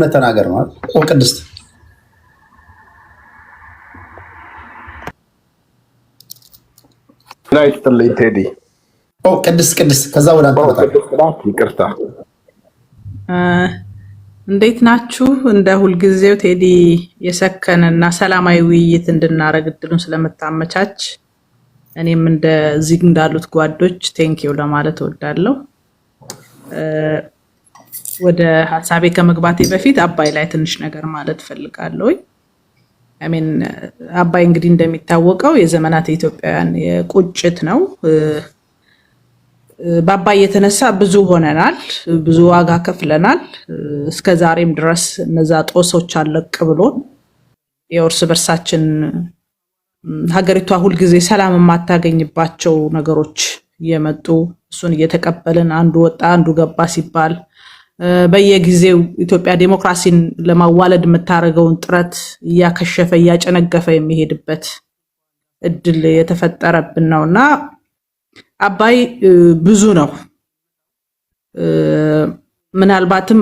እውነት ተናገር ማለት ኦ ቅድስት ላይ ጥልይ ቴዲ ኦ ቅድስት ከዛ ወደ አንተ ቅድስት ይቅርታ እንዴት ናችሁ? እንደ ሁልጊዜው ቴዲ የሰከነና ሰላማዊ ውይይት እንድናረግ እድሉን ስለመታመቻች እኔም እንደዚህ እንዳሉት ጓዶች ቴንኪው ለማለት እወዳለሁ። ወደ ሐሳቤ ከመግባቴ በፊት አባይ ላይ ትንሽ ነገር ማለት ፈልጋለሁ። አባይ እንግዲህ እንደሚታወቀው የዘመናት ኢትዮጵያውያን የቁጭት ነው። በአባይ የተነሳ ብዙ ሆነናል፣ ብዙ ዋጋ ከፍለናል። እስከ ዛሬም ድረስ እነዛ ጦሶች አለቅ ብሎን የእርስ በርሳችን ሀገሪቷ ሁልጊዜ ሰላም የማታገኝባቸው ነገሮች እየመጡ እሱን እየተቀበልን አንዱ ወጣ አንዱ ገባ ሲባል በየጊዜው ኢትዮጵያ ዲሞክራሲን ለማዋለድ የምታደርገውን ጥረት እያከሸፈ እያጨነገፈ የሚሄድበት እድል የተፈጠረብን ነውና አባይ ብዙ ነው። ምናልባትም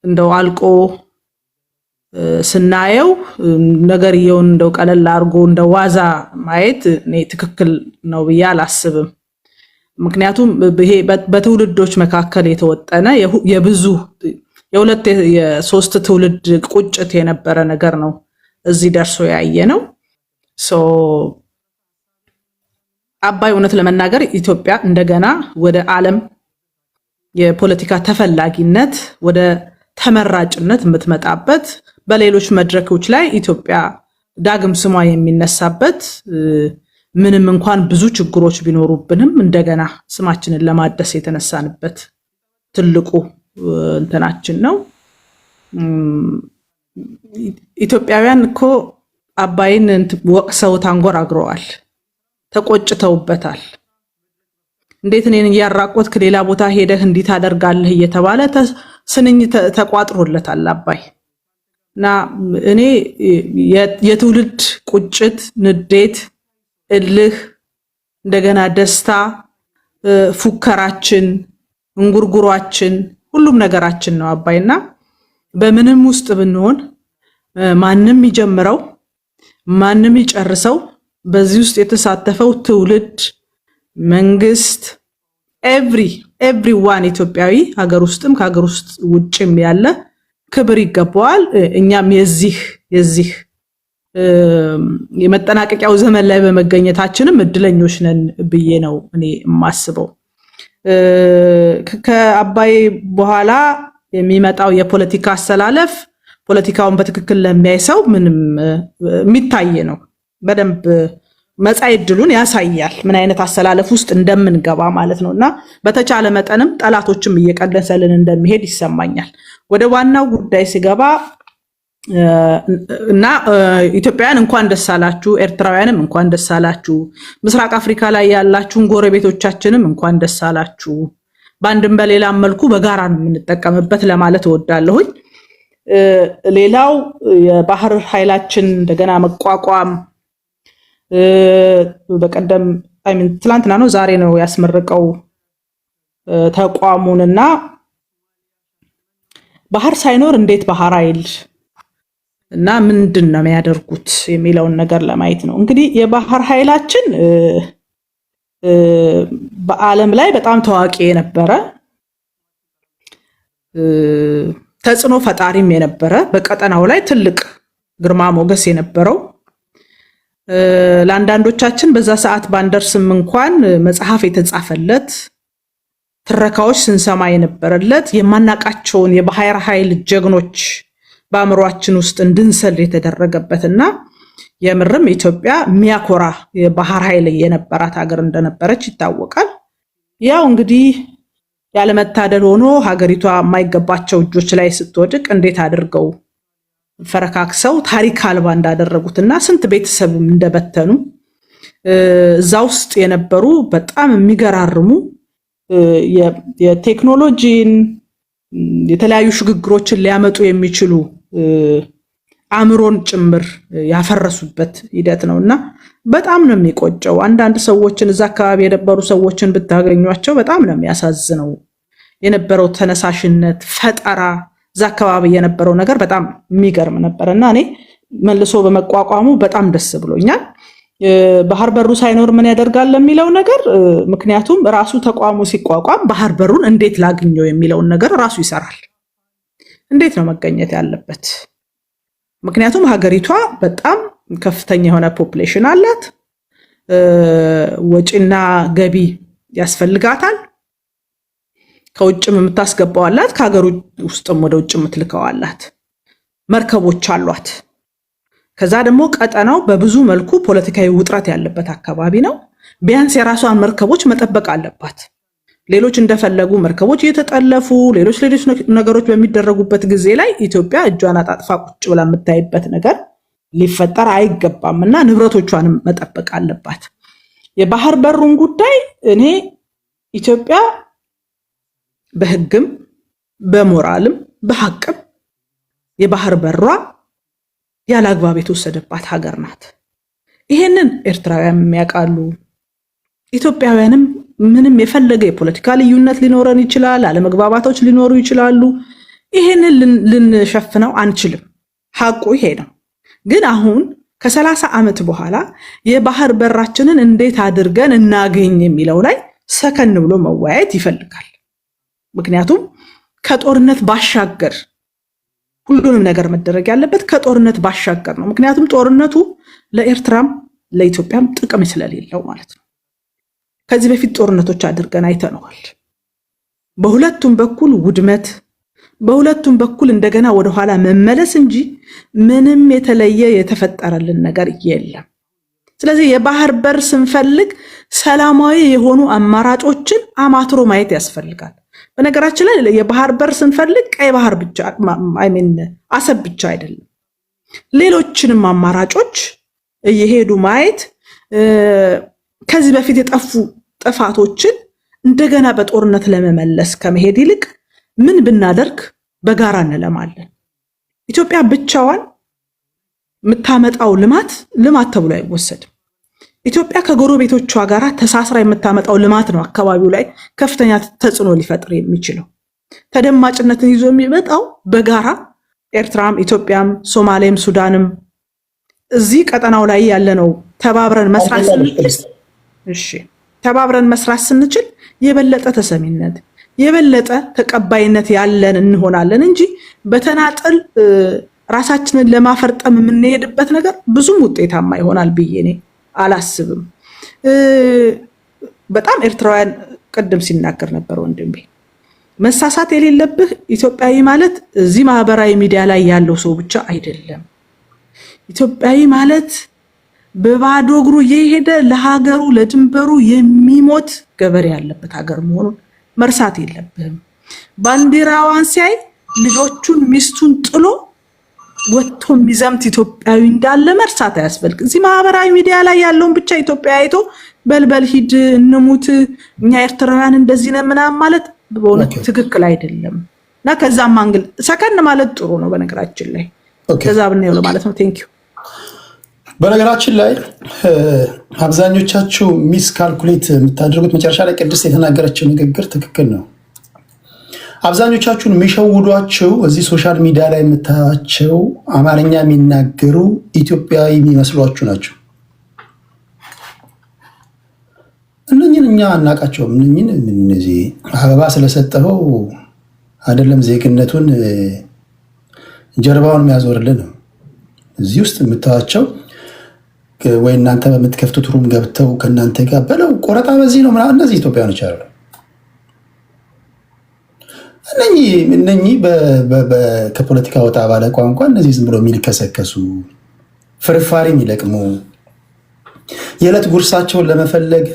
እንደው አልቆ ስናየው ነገርየውን እንደው ቀለል አድርጎ እንደው ዋዛ ማየት እኔ ትክክል ነው ብዬ አላስብም። ምክንያቱም ይሄ በትውልዶች መካከል የተወጠነ የብዙ የሁለት የሶስት ትውልድ ቁጭት የነበረ ነገር ነው እዚህ ደርሶ ያየ ነው። አባይ እውነት ለመናገር ኢትዮጵያ እንደገና ወደ ዓለም የፖለቲካ ተፈላጊነት ወደ ተመራጭነት የምትመጣበት በሌሎች መድረኮች ላይ ኢትዮጵያ ዳግም ስሟ የሚነሳበት ምንም እንኳን ብዙ ችግሮች ቢኖሩብንም እንደገና ስማችንን ለማደስ የተነሳንበት ትልቁ እንትናችን ነው። ኢትዮጵያውያን እኮ አባይን ወቅሰው ታንጎራግረዋል፣ ተቆጭተውበታል። እንዴት እኔን ያራቆትክ ሌላ ቦታ ሄደህ እንዲት አደርጋለህ እየተባለ ስንኝ ተቋጥሮለታል አባይ። እና እኔ የትውልድ ቁጭት፣ ንዴት፣ እልህ፣ እንደገና ደስታ፣ ፉከራችን፣ እንጉርጉሯችን ሁሉም ነገራችን ነው አባይና በምንም ውስጥ ብንሆን ማንም ይጀምረው ማንም ይጨርሰው በዚህ ውስጥ የተሳተፈው ትውልድ፣ መንግስት፣ ኤቭሪዋን ኢትዮጵያዊ ሀገር ውስጥም ከሀገር ውስጥ ውጭም ያለ ክብር ይገባዋል። እኛም የዚህ የመጠናቀቂያው ዘመን ላይ በመገኘታችንም እድለኞች ነን ብዬ ነው እኔ የማስበው። ከአባይ በኋላ የሚመጣው የፖለቲካ አሰላለፍ ፖለቲካውን በትክክል ለሚያይ ሰው ምንም የሚታይ ነው። በደንብ መጻኢ ዕድሉን ያሳያል ምን አይነት አሰላለፍ ውስጥ እንደምንገባ ማለት ነውና በተቻለ መጠንም ጠላቶችም እየቀነሰልን እንደሚሄድ ይሰማኛል። ወደ ዋናው ጉዳይ ሲገባ እና ኢትዮጵያውያን እንኳን ደስ አላችሁ፣ ኤርትራውያንም እንኳን ደስ አላችሁ፣ ምስራቅ አፍሪካ ላይ ያላችሁን ጎረቤቶቻችንም እንኳን ደስ አላችሁ። በአንድም በሌላም መልኩ በጋራ ነው የምንጠቀምበት ለማለት እወዳለሁኝ። ሌላው የባህር ኃይላችን እንደገና መቋቋም በቀደም ትላንትና ነው ዛሬ ነው ያስመረቀው ተቋሙንና ባህር ሳይኖር እንዴት ባህር ኃይል እና ምንድን ነው የሚያደርጉት የሚለውን ነገር ለማየት ነው። እንግዲህ የባህር ኃይላችን በዓለም ላይ በጣም ታዋቂ የነበረ ተጽዕኖ ፈጣሪም የነበረ በቀጠናው ላይ ትልቅ ግርማ ሞገስ የነበረው ለአንዳንዶቻችን በዛ ሰዓት ባንደርስም እንኳን መጽሐፍ የተጻፈለት ትረካዎች ስንሰማ የነበረለት የማናቃቸውን የባህር ኃይል ጀግኖች በአእምሯችን ውስጥ እንድንሰል የተደረገበትና የምርም ኢትዮጵያ የሚያኮራ የባህር ኃይል የነበራት ሀገር እንደነበረች ይታወቃል። ያው እንግዲህ ያለመታደል ሆኖ ሀገሪቷ የማይገባቸው እጆች ላይ ስትወድቅ እንዴት አድርገው ፈረካክሰው ታሪክ አልባ እንዳደረጉትና ስንት ቤተሰብም እንደበተኑ እዛ ውስጥ የነበሩ በጣም የሚገራርሙ የቴክኖሎጂን የተለያዩ ሽግግሮችን ሊያመጡ የሚችሉ አእምሮን ጭምር ያፈረሱበት ሂደት ነውና በጣም ነው የሚቆጨው። አንዳንድ ሰዎችን እዛ አካባቢ የነበሩ ሰዎችን ብታገኟቸው በጣም ነው የሚያሳዝነው። የነበረው ተነሳሽነት፣ ፈጠራ፣ እዛ አካባቢ የነበረው ነገር በጣም የሚገርም ነበርና እኔ መልሶ በመቋቋሙ በጣም ደስ ብሎኛል። ባህር በሩ ሳይኖር ምን ያደርጋል ለሚለው ነገር ምክንያቱም ራሱ ተቋሙ ሲቋቋም ባህር በሩን እንዴት ላግኘው የሚለውን ነገር ራሱ ይሰራል። እንዴት ነው መገኘት ያለበት? ምክንያቱም ሀገሪቷ በጣም ከፍተኛ የሆነ ፖፑሌሽን አላት። ወጪና ገቢ ያስፈልጋታል። ከውጭም የምታስገባው አላት፣ ከሀገር ውስጥም ወደ ውጭ የምትልከው አላት። መርከቦች አሏት። ከዛ ደግሞ ቀጠናው በብዙ መልኩ ፖለቲካዊ ውጥረት ያለበት አካባቢ ነው። ቢያንስ የራሷን መርከቦች መጠበቅ አለባት። ሌሎች እንደፈለጉ መርከቦች እየተጠለፉ ሌሎች ነገሮች በሚደረጉበት ጊዜ ላይ ኢትዮጵያ እጇን አጣጥፋ ቁጭ ብላ የምታይበት ነገር ሊፈጠር አይገባምና ንብረቶቿንም መጠበቅ አለባት። የባህር በሩን ጉዳይ እኔ ኢትዮጵያ በሕግም በሞራልም በሐቅም የባህር በሯ ያለ አግባብ የተወሰደባት ሀገር ናት። ይሄንን ኤርትራውያን የሚያውቃሉ። ኢትዮጵያውያንም ምንም የፈለገ የፖለቲካ ልዩነት ሊኖረን ይችላል፣ አለመግባባቶች ሊኖሩ ይችላሉ። ይሄንን ልንሸፍነው አንችልም። ሐቁ ይሄ ነው። ግን አሁን ከ30 ዓመት በኋላ የባህር በራችንን እንዴት አድርገን እናገኝ የሚለው ላይ ሰከን ብሎ መወያየት ይፈልጋል። ምክንያቱም ከጦርነት ባሻገር ሁሉንም ነገር መደረግ ያለበት ከጦርነት ባሻገር ነው። ምክንያቱም ጦርነቱ ለኤርትራም ለኢትዮጵያም ጥቅም ስለሌለው ማለት ነው። ከዚህ በፊት ጦርነቶች አድርገን አይተነዋል። በሁለቱም በኩል ውድመት፣ በሁለቱም በኩል እንደገና ወደኋላ መመለስ እንጂ ምንም የተለየ የተፈጠረልን ነገር የለም። ስለዚህ የባህር በር ስንፈልግ ሰላማዊ የሆኑ አማራጮችን አማትሮ ማየት ያስፈልጋል። በነገራችን ላይ የባህር በር ስንፈልግ ቀይ ባህር ብቻ አሰብ ብቻ አይደለም፣ ሌሎችንም አማራጮች እየሄዱ ማየት ከዚህ በፊት የጠፉ ጥፋቶችን እንደገና በጦርነት ለመመለስ ከመሄድ ይልቅ ምን ብናደርግ በጋራ እንለማለን። ኢትዮጵያ ብቻዋን የምታመጣው ልማት ተብሎ አይወሰድም። ኢትዮጵያ ከጎረቤቶቿ ጋር ተሳስራ የምታመጣው ልማት ነው አካባቢው ላይ ከፍተኛ ተጽዕኖ ሊፈጥር የሚችለው። ተደማጭነትን ይዞ የሚመጣው በጋራ ኤርትራም፣ ኢትዮጵያም፣ ሶማሌም፣ ሱዳንም እዚህ ቀጠናው ላይ ያለነው ተባብረን መስራት ስንችል የበለጠ ተሰሚነት የበለጠ ተቀባይነት ያለን እንሆናለን እንጂ በተናጠል ራሳችንን ለማፈርጠም የምንሄድበት ነገር ብዙም ውጤታማ ይሆናል ብዬ እኔ አላስብም። በጣም ኤርትራውያን ቅድም ሲናገር ነበር ወንድሜ፣ መሳሳት የሌለብህ ኢትዮጵያዊ ማለት እዚህ ማህበራዊ ሚዲያ ላይ ያለው ሰው ብቻ አይደለም። ኢትዮጵያዊ ማለት በባዶ እግሩ እየሄደ ለሀገሩ ለድንበሩ የሚሞት ገበሬ ያለበት ሀገር መሆኑን መርሳት የለብህም። ባንዲራዋን ሲያይ ልጆቹን ሚስቱን ጥሎ ወጥቶ የሚዘምት ኢትዮጵያዊ እንዳለ መርሳት አያስፈልግ። እዚህ ማህበራዊ ሚዲያ ላይ ያለውን ብቻ ኢትዮጵያ አይቶ በልበል ሂድ እንሙት እኛ ኤርትራውያን እንደዚህ ነን ምናምን ማለት በእውነት ትክክል አይደለም እና ከዛም አንግል ሰከን ማለት ጥሩ ነው። በነገራችን ላይ ከዛ ብናየው ማለት ነው። ቴንክ ዩ። በነገራችን ላይ አብዛኞቻችሁ ሚስ ካልኩሌት የምታደርጉት መጨረሻ ላይ ቅድስት የተናገረችው ንግግር ትክክል ነው። አብዛኞቻችሁን የሚሸውዷቸው እዚህ ሶሻል ሚዲያ ላይ የምታያቸው አማርኛ የሚናገሩ ኢትዮጵያዊ የሚመስሏችሁ ናቸው። እነኝን እኛ አናቃቸውም። እነኝን እነዚህ አበባ ስለሰጠኸው አይደለም ዜግነቱን ጀርባውን የሚያዞርልን ነው። እዚህ ውስጥ የምታያቸው ወይ እናንተ በምትከፍቱት ሩም ገብተው ከእናንተ ጋር በለው ቆረጣ በዚህ ነው ምናምን እነዚህ ኢትዮጵያውያኖች አሉ። እነኚህ ከፖለቲካ ወጣ ባለ ቋንቋ እነዚህ ዝም ብሎ የሚልከሰከሱ ፍርፋሪ የሚለቅሙ የዕለት ጉርሳቸውን ለመፈለግ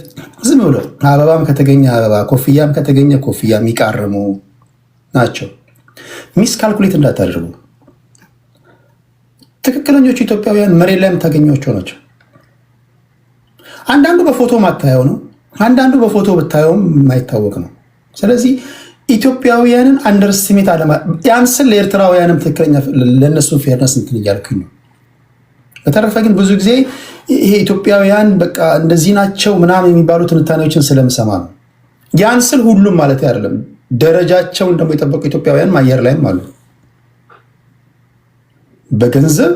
ዝም ብሎ አበባም ከተገኘ አበባ ኮፍያም ከተገኘ ኮፍያ የሚቃርሙ ናቸው። ሚስ ካልኩሌት እንዳታደርጉ። ትክክለኞቹ ኢትዮጵያውያን መሬት ላይ የምታገኟቸው ናቸው። አንዳንዱ በፎቶ ማታየው ነው፣ አንዳንዱ በፎቶ ብታየውም የማይታወቅ ነው። ስለዚህ ኢትዮጵያውያንን አንደርስቲሜት አለማ ያንስል ለኤርትራውያንም ትክክለኛ ለነሱ ፌርነስ እንትን እያልኩኝ ነው። በተረፈ ግን ብዙ ጊዜ ይሄ ኢትዮጵያውያን በቃ እንደዚህ ናቸው ምናምን የሚባሉ ትንታኔዎችን ስለምሰማ ነው። ያንስል ሁሉም ማለት አይደለም። ደረጃቸውን ደግሞ የጠበቁ ኢትዮጵያውያን አየር ላይም አሉ። በገንዘብ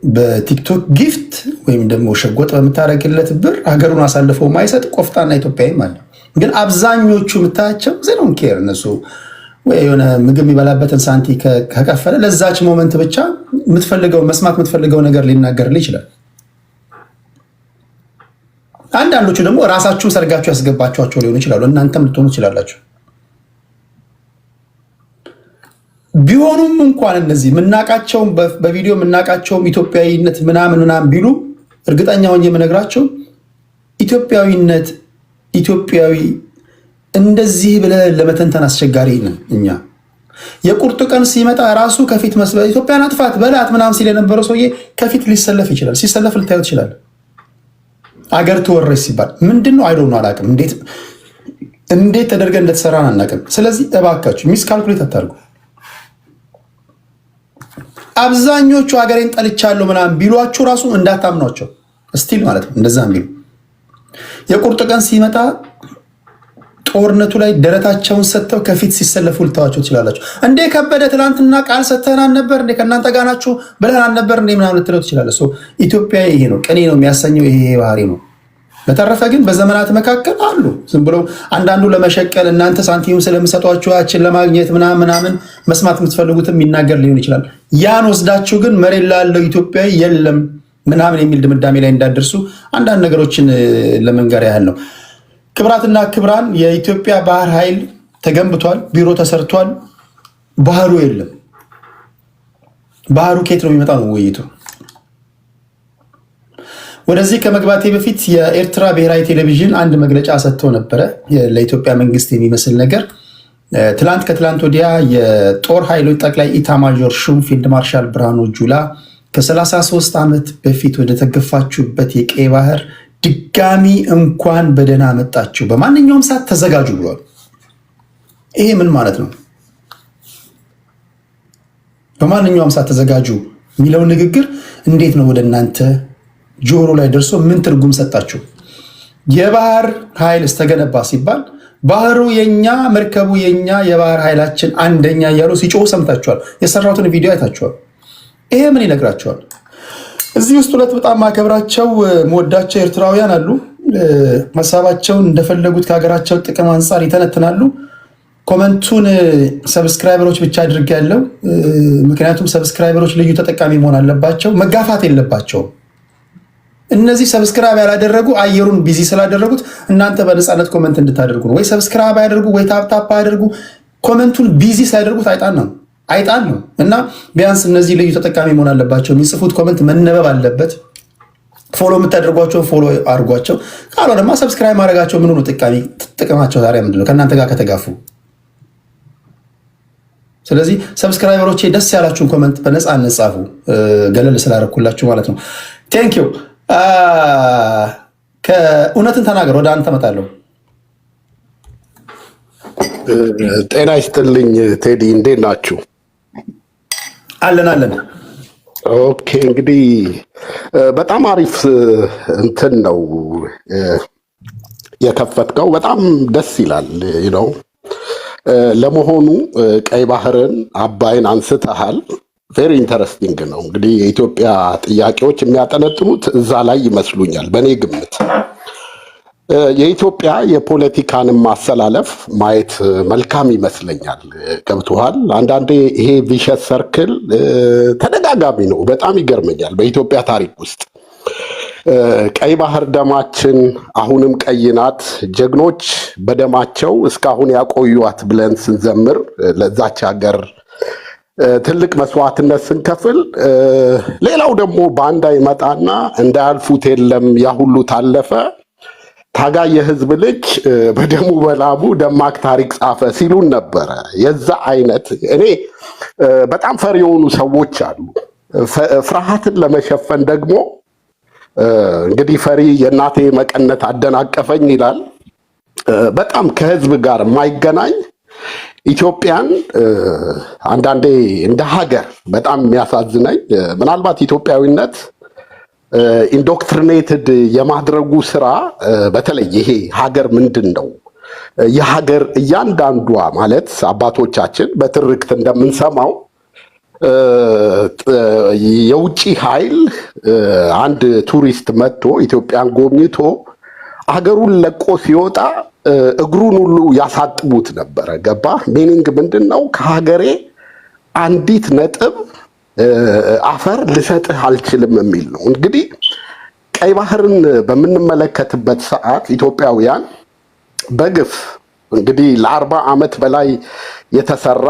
በቲክቶክ ጊፍት ወይም ደግሞ ሸጎጥ በምታደርግለት ብር ሀገሩን አሳልፎ ማይሰጥ ቆፍጣና ኢትዮጵያዊም አለ። ግን አብዛኞቹ የምታያቸው ዜሮን ኬር እነሱ የሆነ ምግብ የሚበላበትን ሳንቲ ከከፈለ ለዛች ሞመንት ብቻ መስማት የምትፈልገው ነገር ሊናገርልህ ይችላል። አንዳንዶቹ ደግሞ ራሳችሁ ሰርጋችሁ ያስገባችኋቸው ሊሆኑ ይችላሉ። እናንተም ልትሆኑ ትችላላችሁ። ቢሆኑም እንኳን እነዚህ የምናቃቸውም በቪዲዮ የምናቃቸውም ኢትዮጵያዊነት ምናምን ቢሉ እርግጠኛ ሆኜ የምነግራቸው ኢትዮጵያዊነት ኢትዮጵያዊ እንደዚህ ብለህ ለመተንተን አስቸጋሪ ነን እኛ። የቁርጡ ቀን ሲመጣ ራሱ ከፊት መስበ ኢትዮጵያን አጥፋት በላት ምናምን ሲል የነበረው ሰውዬ ከፊት ሊሰለፍ ይችላል። ሲሰለፍ ልታዩ ትችላል። አገር ተወረች ሲባል ምንድን ነው አይዶን አላውቅም። እንዴት ተደርገ እንደተሰራን አናውቅም። ስለዚህ እባካችሁ ሚስ ካልኩሌት አታርጉ። አብዛኞቹ ሀገሬን ጠልቻለሁ ምናምን ቢሏችሁ ራሱ እንዳታምኗቸው ስቲል ማለት ነው። እንደዛም ቢሉ የቁርጥ ቀን ሲመጣ ጦርነቱ ላይ ደረታቸውን ሰጥተው ከፊት ሲሰለፉ ልታዋቸው ትችላላችሁ። እንዴ ከበደ ትናንትና ቃል ሰጥተናል ነበር እንዴ ከእናንተ ጋር ናችሁ ብለናል ነበር እንዴ ምናምን ልትለው ትችላለህ። ኢትዮጵያ ይሄ ነው፣ ቅኔ ነው የሚያሰኘው፣ ይሄ ባህሪ ነው። በተረፈ ግን በዘመናት መካከል አሉ ዝም ብለው አንዳንዱ ለመሸቀል እናንተ ሳንቲም ስለምሰጧችሁ ያችን ለማግኘት ምናምን መስማት የምትፈልጉትም የሚናገር ሊሆን ይችላል። ያን ወስዳችሁ ግን መሬት ላለው ኢትዮጵያዊ የለም ምናምን የሚል ድምዳሜ ላይ እንዳደርሱ አንዳንድ ነገሮችን ለመንገር ያህል ነው። ክብራትና ክብራን የኢትዮጵያ ባህር ኃይል ተገንብቷል፣ ቢሮ ተሰርቷል። ባህሩ የለም። ባህሩ ከየት ነው የሚመጣ ነው ውይይቱ። ወደዚህ ከመግባቴ በፊት የኤርትራ ብሔራዊ ቴሌቪዥን አንድ መግለጫ ሰጥተው ነበረ፣ ለኢትዮጵያ መንግስት የሚመስል ነገር። ከትላንት ወዲያ የጦር ኃይሎች ጠቅላይ ኢታማዦር ሹም ፊልድ ማርሻል ብርሃኑ ጁላ ከ33 ዓመት በፊት ወደ ተገፋችሁበት የቀይ ባህር ድጋሚ እንኳን በደህና መጣችሁ፣ በማንኛውም ሰዓት ተዘጋጁ ብሏል። ይሄ ምን ማለት ነው? በማንኛውም ሰዓት ተዘጋጁ የሚለው ንግግር እንዴት ነው ወደ እናንተ ጆሮ ላይ ደርሶ ምን ትርጉም ሰጣችሁ? የባህር ኃይል እስተገነባ ሲባል ባህሩ የኛ መርከቡ የኛ የባህር ኃይላችን አንደኛ እያሉ ሲጮሁ ሰምታችኋል። የሰራሁትን ቪዲዮ አይታችኋል። ይሄ ምን ይነግራችኋል? እዚህ ውስጥ ሁለት በጣም ማከብራቸው መወዳቸው ኤርትራውያን አሉ። ሀሳባቸውን እንደፈለጉት ከሀገራቸው ጥቅም አንጻር ይተነትናሉ። ኮመንቱን ሰብስክራይበሮች ብቻ አድርግ ያለው ምክንያቱም ሰብስክራይበሮች ልዩ ተጠቃሚ መሆን አለባቸው፣ መጋፋት የለባቸውም። እነዚህ ሰብስክራይብ ያላደረጉ አየሩን ቢዚ ስላደረጉት እናንተ በነፃነት ኮመንት እንድታደርጉ ነው። ወይ ሰብስክራይብ ያደርጉ ወይ ታፕታፕ ያደርጉ። ኮመንቱን ቢዚ ሳያደርጉት አይጣን ነው እና ቢያንስ እነዚህ ልዩ ተጠቃሚ መሆን አለባቸው። የሚጽፉት ኮመንት መነበብ አለበት። ፎሎ የምታደርጓቸውን ፎሎ አድርጓቸው። ካልሆነማ ሰብስክራይብ ማድረጋቸው ምን ሆኖ ጥቅማቸው ታዲያ ምንድን ነው? ከእናንተ ጋር ከተጋፉ። ስለዚህ ሰብስክራይበሮቼ ደስ ያላችሁን ኮመንት በነፃነት ጻፉ። ገለል ስላደረኩላችሁ ማለት ነው። ቴንኪው። ከእውነትን ተናገር። ወደ አንተ እመጣለሁ። ጤና ይስጥልኝ ቴዲ፣ እንዴት ናችሁ? አለን። ኦኬ፣ እንግዲህ በጣም አሪፍ እንትን ነው የከፈትከው። በጣም ደስ ይላል ነው። ለመሆኑ ቀይ ባህርን አባይን አንስተሃል። ቬሪ ኢንተረስቲንግ ነው። እንግዲህ የኢትዮጵያ ጥያቄዎች የሚያጠነጥኑት እዛ ላይ ይመስሉኛል በእኔ ግምት። የኢትዮጵያ የፖለቲካንም ማሰላለፍ ማየት መልካም ይመስለኛል። ገብቶሃል? አንዳንዴ ይሄ ቪሸስ ሰርክል ተደጋጋሚ ነው። በጣም ይገርመኛል። በኢትዮጵያ ታሪክ ውስጥ ቀይ ባህር ደማችን አሁንም ቀይ ናት፣ ጀግኖች በደማቸው እስካሁን ያቆዩት ብለን ስንዘምር ለዛች ሀገር ትልቅ መስዋዕትነት ስንከፍል፣ ሌላው ደግሞ ባንዳ ይመጣና እንዳያልፉት የለም ያ ሁሉ ታለፈ፣ ታጋይ የህዝብ ልጅ በደሙ በላቡ ደማቅ ታሪክ ጻፈ ሲሉን ነበረ። የዛ አይነት እኔ በጣም ፈሪ የሆኑ ሰዎች አሉ። ፍርሃትን ለመሸፈን ደግሞ እንግዲህ ፈሪ የእናቴ መቀነት አደናቀፈኝ ይላል። በጣም ከህዝብ ጋር የማይገናኝ ኢትዮጵያን አንዳንዴ እንደ ሀገር በጣም የሚያሳዝነኝ ምናልባት ኢትዮጵያዊነት ኢንዶክትሪኔትድ የማድረጉ ስራ በተለይ ይሄ ሀገር ምንድን ነው የሀገር እያንዳንዷ ማለት አባቶቻችን በትርክት እንደምንሰማው የውጭ ኃይል አንድ ቱሪስት መጥቶ ኢትዮጵያን ጎብኝቶ አገሩን ለቆ ሲወጣ እግሩን ሁሉ ያሳጥቡት ነበረ። ገባ? ሚኒንግ ምንድን ነው? ከሀገሬ አንዲት ነጥብ አፈር ልሰጥህ አልችልም የሚል ነው። እንግዲህ ቀይ ባህርን በምንመለከትበት ሰዓት ኢትዮጵያውያን በግፍ እንግዲህ ለ40 ዓመት በላይ የተሰራ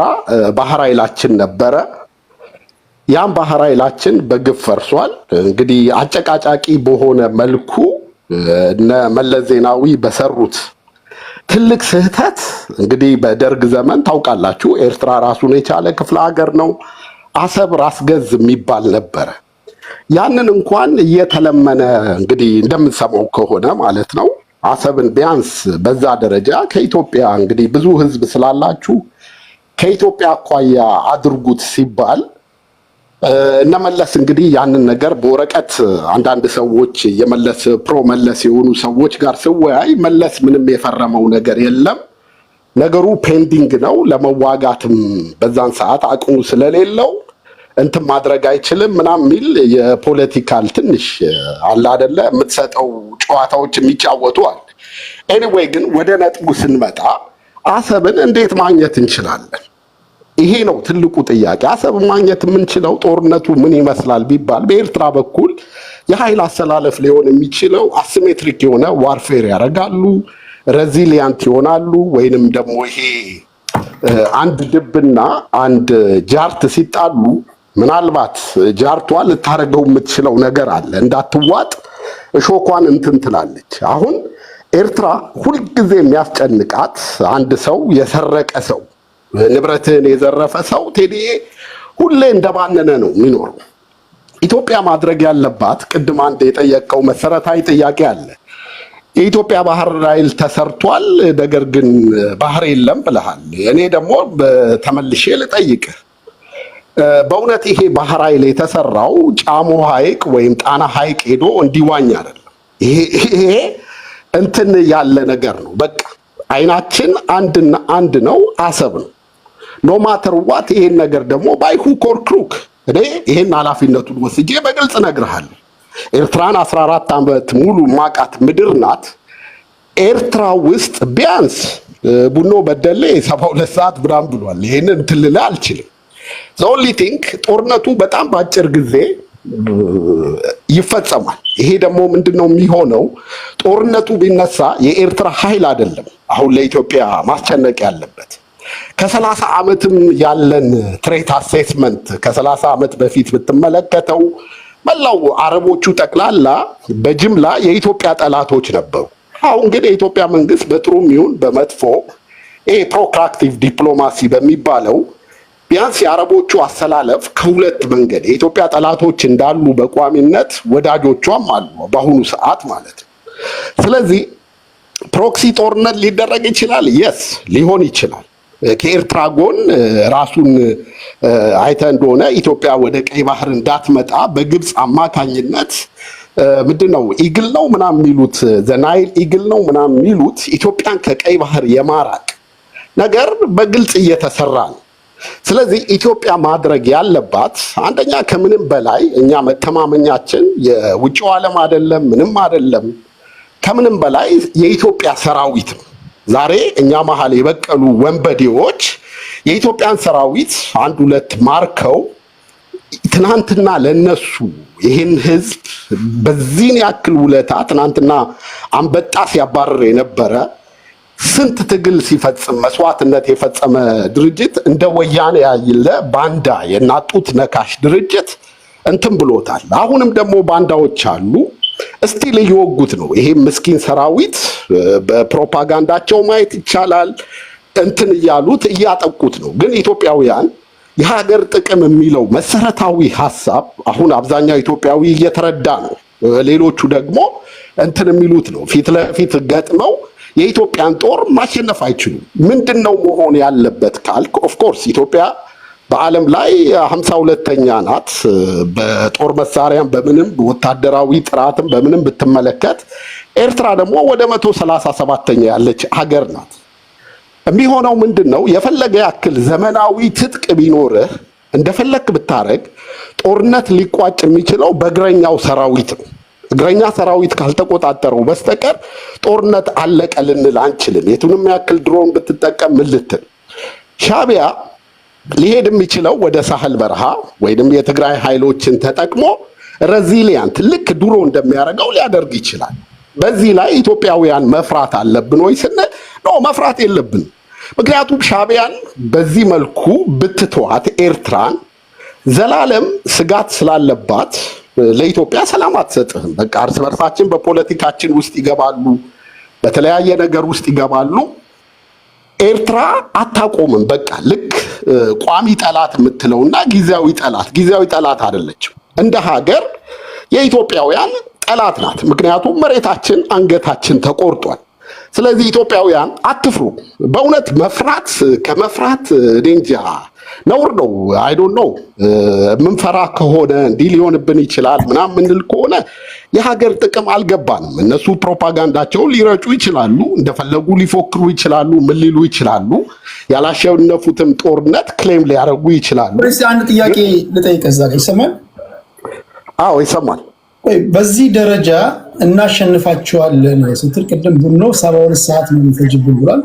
ባህር ኃይላችን ነበረ። ያም ባህር ኃይላችን በግፍ ፈርሷል። እንግዲህ አጨቃጫቂ በሆነ መልኩ እነ መለስ ዜናዊ በሰሩት ትልቅ ስህተት እንግዲህ በደርግ ዘመን ታውቃላችሁ፣ ኤርትራ ራሱን የቻለ ክፍለ ሀገር ነው። አሰብ ራስ ገዝ የሚባል ነበረ። ያንን እንኳን እየተለመነ እንግዲህ እንደምንሰማው ከሆነ ማለት ነው አሰብን ቢያንስ በዛ ደረጃ ከኢትዮጵያ እንግዲህ ብዙ ሕዝብ ስላላችሁ ከኢትዮጵያ አኳያ አድርጉት ሲባል እነመለስ እንግዲህ ያንን ነገር በወረቀት አንዳንድ ሰዎች የመለስ ፕሮ መለስ የሆኑ ሰዎች ጋር ስወያይ መለስ ምንም የፈረመው ነገር የለም፣ ነገሩ ፔንዲንግ ነው፣ ለመዋጋትም በዛን ሰዓት አቅሙ ስለሌለው እንትን ማድረግ አይችልም ምናምን የሚል የፖለቲካል ትንሽ አለ አይደለ የምትሰጠው ጨዋታዎች የሚጫወቱ አለ። ኤኒዌይ ግን ወደ ነጥቡ ስንመጣ አሰብን እንዴት ማግኘት እንችላለን? ይሄ ነው ትልቁ ጥያቄ። አሰብ ማግኘት የምንችለው ጦርነቱ ምን ይመስላል ቢባል በኤርትራ በኩል የኃይል አሰላለፍ ሊሆን የሚችለው አሲሜትሪክ የሆነ ዋርፌር ያደርጋሉ፣ ሬዚሊያንት ይሆናሉ። ወይንም ደግሞ ይሄ አንድ ድብና አንድ ጃርት ሲጣሉ ምናልባት ጃርቷ ልታደርገው የምትችለው ነገር አለ፣ እንዳትዋጥ እሾኳን እንትን ትላለች። አሁን ኤርትራ ሁልጊዜ የሚያስጨንቃት አንድ ሰው የሰረቀ ሰው ንብረትን የዘረፈ ሰው ቴዲዬ ሁሌ እንደባነነ ነው የሚኖረው። ኢትዮጵያ ማድረግ ያለባት ቅድም አንድ የጠየቀው መሰረታዊ ጥያቄ አለ። የኢትዮጵያ ባህር ኃይል ተሰርቷል፣ ነገር ግን ባህር የለም ብለሃል። እኔ ደግሞ ተመልሼ ልጠይቅህ፣ በእውነት ይሄ ባህር ኃይል የተሰራው ጫሞ ሐይቅ ወይም ጣና ሐይቅ ሄዶ እንዲዋኝ አይደለም። ይሄ እንትን ያለ ነገር ነው። በቃ አይናችን አንድና አንድ ነው፣ አሰብ ነው። ኖ ማተር ዋት። ይሄን ነገር ደግሞ ባይ ሁክ ኦር ክሩክ እኔ ይሄን ኃላፊነቱን ወስጄ በግልጽ እነግርሃለሁ። ኤርትራን 14 ዓመት ሙሉ ማቃት ምድር ናት። ኤርትራ ውስጥ ቢያንስ ቡኖ በደሌ 72 ሰዓት ብራም ብሏል። ይሄንን ትልለ አልችልም። ዘ ኦንሊ ቲንግ ጦርነቱ በጣም በአጭር ጊዜ ይፈጸማል። ይሄ ደግሞ ምንድነው የሚሆነው? ጦርነቱ ቢነሳ የኤርትራ ኃይል አይደለም አሁን ለኢትዮጵያ ማስጨነቅ ያለበት። ከ30 ዓመትም ያለን ትሬት አሴስመንት ከ30 ዓመት በፊት ብትመለከተው መላው አረቦቹ ጠቅላላ በጅምላ የኢትዮጵያ ጠላቶች ነበሩ። አሁን ግን የኢትዮጵያ መንግስት በጥሩም ይሁን በመጥፎ ይሄ ፕሮክራክቲቭ ዲፕሎማሲ በሚባለው ቢያንስ የአረቦቹ አሰላለፍ ከሁለት መንገድ የኢትዮጵያ ጠላቶች እንዳሉ በቋሚነት ወዳጆቿም አሉ በአሁኑ ሰዓት ማለት ነው። ስለዚህ ፕሮክሲ ጦርነት ሊደረግ ይችላል። የስ ሊሆን ይችላል። ከኤርትራ ጎን ራሱን አይተ እንደሆነ ኢትዮጵያ ወደ ቀይ ባህር እንዳትመጣ በግብፅ አማካኝነት ምንድነው ኢግል ነው ምናምን የሚሉት ዘናይል ኢግል ነው ምናምን የሚሉት ኢትዮጵያን ከቀይ ባህር የማራቅ ነገር በግልጽ እየተሰራ ነው። ስለዚህ ኢትዮጵያ ማድረግ ያለባት አንደኛ ከምንም በላይ እኛ መተማመኛችን የውጭው ዓለም አይደለም፣ ምንም አይደለም። ከምንም በላይ የኢትዮጵያ ሰራዊት ነው። ዛሬ እኛ መሀል የበቀሉ ወንበዴዎች የኢትዮጵያን ሰራዊት አንድ ሁለት ማርከው ትናንትና ለነሱ ይህን ህዝብ በዚህን ያክል ውለታ ትናንትና አንበጣ ሲያባረር የነበረ ስንት ትግል ሲፈጽም መስዋዕትነት የፈጸመ ድርጅት እንደ ወያኔ ያለ ባንዳ የናጡት ነካሽ ድርጅት እንትን ብሎታል። አሁንም ደግሞ ባንዳዎች አሉ እስቲል እየወጉት ነው። ይሄ ምስኪን ሰራዊት በፕሮፓጋንዳቸው ማየት ይቻላል እንትን እያሉት እያጠቁት ነው። ግን ኢትዮጵያውያን የሀገር ጥቅም የሚለው መሰረታዊ ሀሳብ አሁን አብዛኛው ኢትዮጵያዊ እየተረዳ ነው። ሌሎቹ ደግሞ እንትን የሚሉት ነው። ፊት ለፊት ገጥመው የኢትዮጵያን ጦር ማሸነፍ አይችሉም። ምንድነው መሆን ያለበት ካልክ ኦፍኮርስ ኢትዮጵያ በዓለም ላይ 52ኛ ናት። በጦር መሳሪያም በምንም ወታደራዊ ጥራትም በምንም ብትመለከት ኤርትራ ደግሞ ወደ 137ኛ ያለች ሀገር ናት። የሚሆነው ምንድነው? የፈለገ ያክል ዘመናዊ ትጥቅ ቢኖርህ እንደፈለክ ብታረግ ጦርነት ሊቋጭ የሚችለው በእግረኛው ሰራዊት ነው። እግረኛ ሰራዊት ካልተቆጣጠረው በስተቀር ጦርነት አለቀ ልንል አንችልም። የቱንም ያክል ድሮን ብትጠቀም ምን ልትል። ሻዕቢያ ሊሄድ የሚችለው ወደ ሳህል በረሃ ወይንም የትግራይ ኃይሎችን ተጠቅሞ ሬዚሊያንት ልክ ድሮ እንደሚያደርገው ሊያደርግ ይችላል። በዚህ ላይ ኢትዮጵያውያን መፍራት አለብን ወይ ስንል ነው፣ መፍራት የለብን። ምክንያቱም ሻዕቢያን በዚህ መልኩ ብትተዋት ኤርትራን ዘላለም ስጋት ስላለባት ለኢትዮጵያ ሰላም አትሰጥህም። በቃ እርስ በርሳችን በፖለቲካችን ውስጥ ይገባሉ፣ በተለያየ ነገር ውስጥ ይገባሉ። ኤርትራ አታቆምም። በቃ ልክ ቋሚ ጠላት የምትለውና ጊዜያዊ ጠላት አይደለችም። እንደ ሀገር የኢትዮጵያውያን ጠላት ናት። ምክንያቱም መሬታችን አንገታችን ተቆርጧል። ስለዚህ ኢትዮጵያውያን አትፍሩ። በእውነት መፍራት ከመፍራት እኔ እንጃ ነውር ነው። አይ ዶንት ኖ የምንፈራ ከሆነ እንዲህ ሊሆንብን ይችላል ምናምን ምንል ከሆነ የሀገር ጥቅም አልገባንም። እነሱ ፕሮፓጋንዳቸውን ሊረጩ ይችላሉ፣ እንደፈለጉ ሊፎክሩ ይችላሉ፣ ምን ሊሉ ይችላሉ። ያላሸነፉትም ጦርነት ክሌም ሊያደርጉ ይችላሉ። አንድ ጥያቄ ልጠይቅህ። እዛ ጋር ይሰማል? አዎ ይሰማል። በዚህ ደረጃ እናሸንፋቸዋለን ስትል ቅድም ቡኖ 72 ሰዓት ነው የሚፈጅብን ብሏል።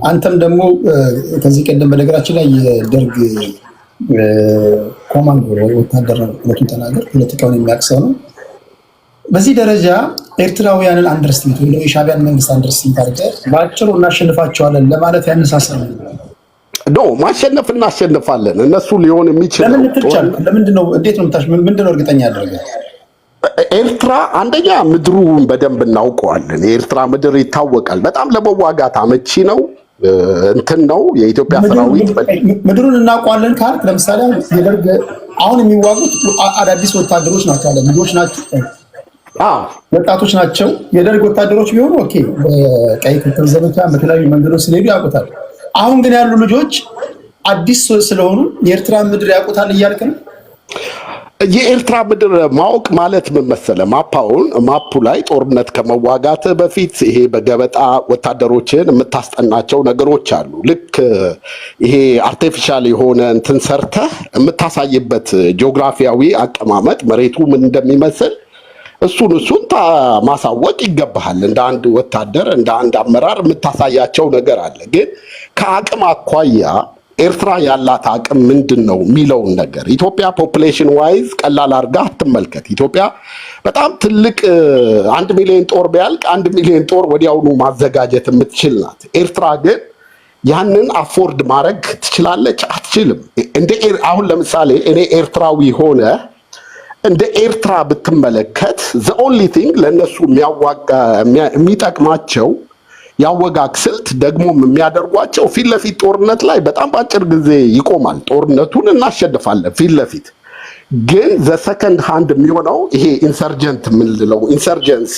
አንተም ደግሞ ከዚህ ቀደም በነገራችን ላይ የደርግ ኮማንዶ ወታደር ነው፣ ሁለቱን ተናገር፣ ፖለቲካውን የሚያቅሰው ነው። በዚህ ደረጃ ኤርትራውያንን አንደርስቲሜት ወይ የሻዕቢያን መንግስት አንደርስቲሜት አድርገህ በአጭሩ እናሸንፋቸዋለን ለማለት ያነሳሳል ኖ ማሸነፍ እናሸንፋለን። እነሱ ሊሆን የሚችለው ለምንድን ነው? እንዴት ነው? ምንድን ነው እርግጠኛ ያደረገ? ኤርትራ አንደኛ ምድሩን በደንብ እናውቀዋለን። የኤርትራ ምድር ይታወቃል። በጣም ለመዋጋት አመቺ ነው። እንትን ነው የኢትዮጵያ ሰራዊት ምድሩን እናውቀዋለን ካልክ ለምሳሌ የደርግ አሁን የሚዋጉት አዳዲስ ወታደሮች ናቸው አለ ልጆች ናቸው፣ ወጣቶች ናቸው። የደርግ ወታደሮች ቢሆኑ ኦኬ፣ በቀይ ክትል ዘመቻ በተለያዩ መንገዶች ስለሄዱ ያውቁታል። አሁን ግን ያሉ ልጆች አዲስ ስለሆኑ የኤርትራ ምድር ያውቁታል እያልክ ነው? የኤርትራ ምድር ማወቅ ማለት ምን መሰለህ? ማፑ ላይ ጦርነት ከመዋጋት በፊት ይሄ በገበጣ ወታደሮችን የምታስጠናቸው ነገሮች አሉ። ልክ ይሄ አርቲፊሻል የሆነ እንትን ሰርተህ የምታሳይበት ጂኦግራፊያዊ አቀማመጥ መሬቱ ምን እንደሚመስል እሱን ማሳወቅ ይገባሃል። እንደ አንድ ወታደር እንደ አንድ አመራር የምታሳያቸው ነገር አለ። ግን ከአቅም አኳያ ኤርትራ ያላት አቅም ምንድን ነው የሚለውን ነገር ኢትዮጵያ ፖፑሌሽን ዋይዝ ቀላል አድርጋ አትመልከት። ኢትዮጵያ በጣም ትልቅ 1 ሚሊዮን ጦር ቢያልቅ 1 ሚሊዮን ጦር ወዲያውኑ ማዘጋጀት የምትችል ናት። ኤርትራ ግን ያንን አፎርድ ማድረግ ትችላለች? አትችልም። አሁን ለምሳሌ እኔ ኤርትራዊ ሆነ እንደ ኤርትራ ብትመለከት ዘ ኦንሊ ቲንግ ለእነሱ የሚጠቅማቸው ያወጋግ ስልት ደግሞም የሚያደርጓቸው ፊት ለፊት ጦርነት ላይ በጣም በአጭር ጊዜ ይቆማል። ጦርነቱን እናሸንፋለን ፊት ለፊት። ግን ዘ ሰከንድ ሃንድ የሚሆነው ይሄ ኢንሰርጀንት የምንለው ኢንሰርጀንሲ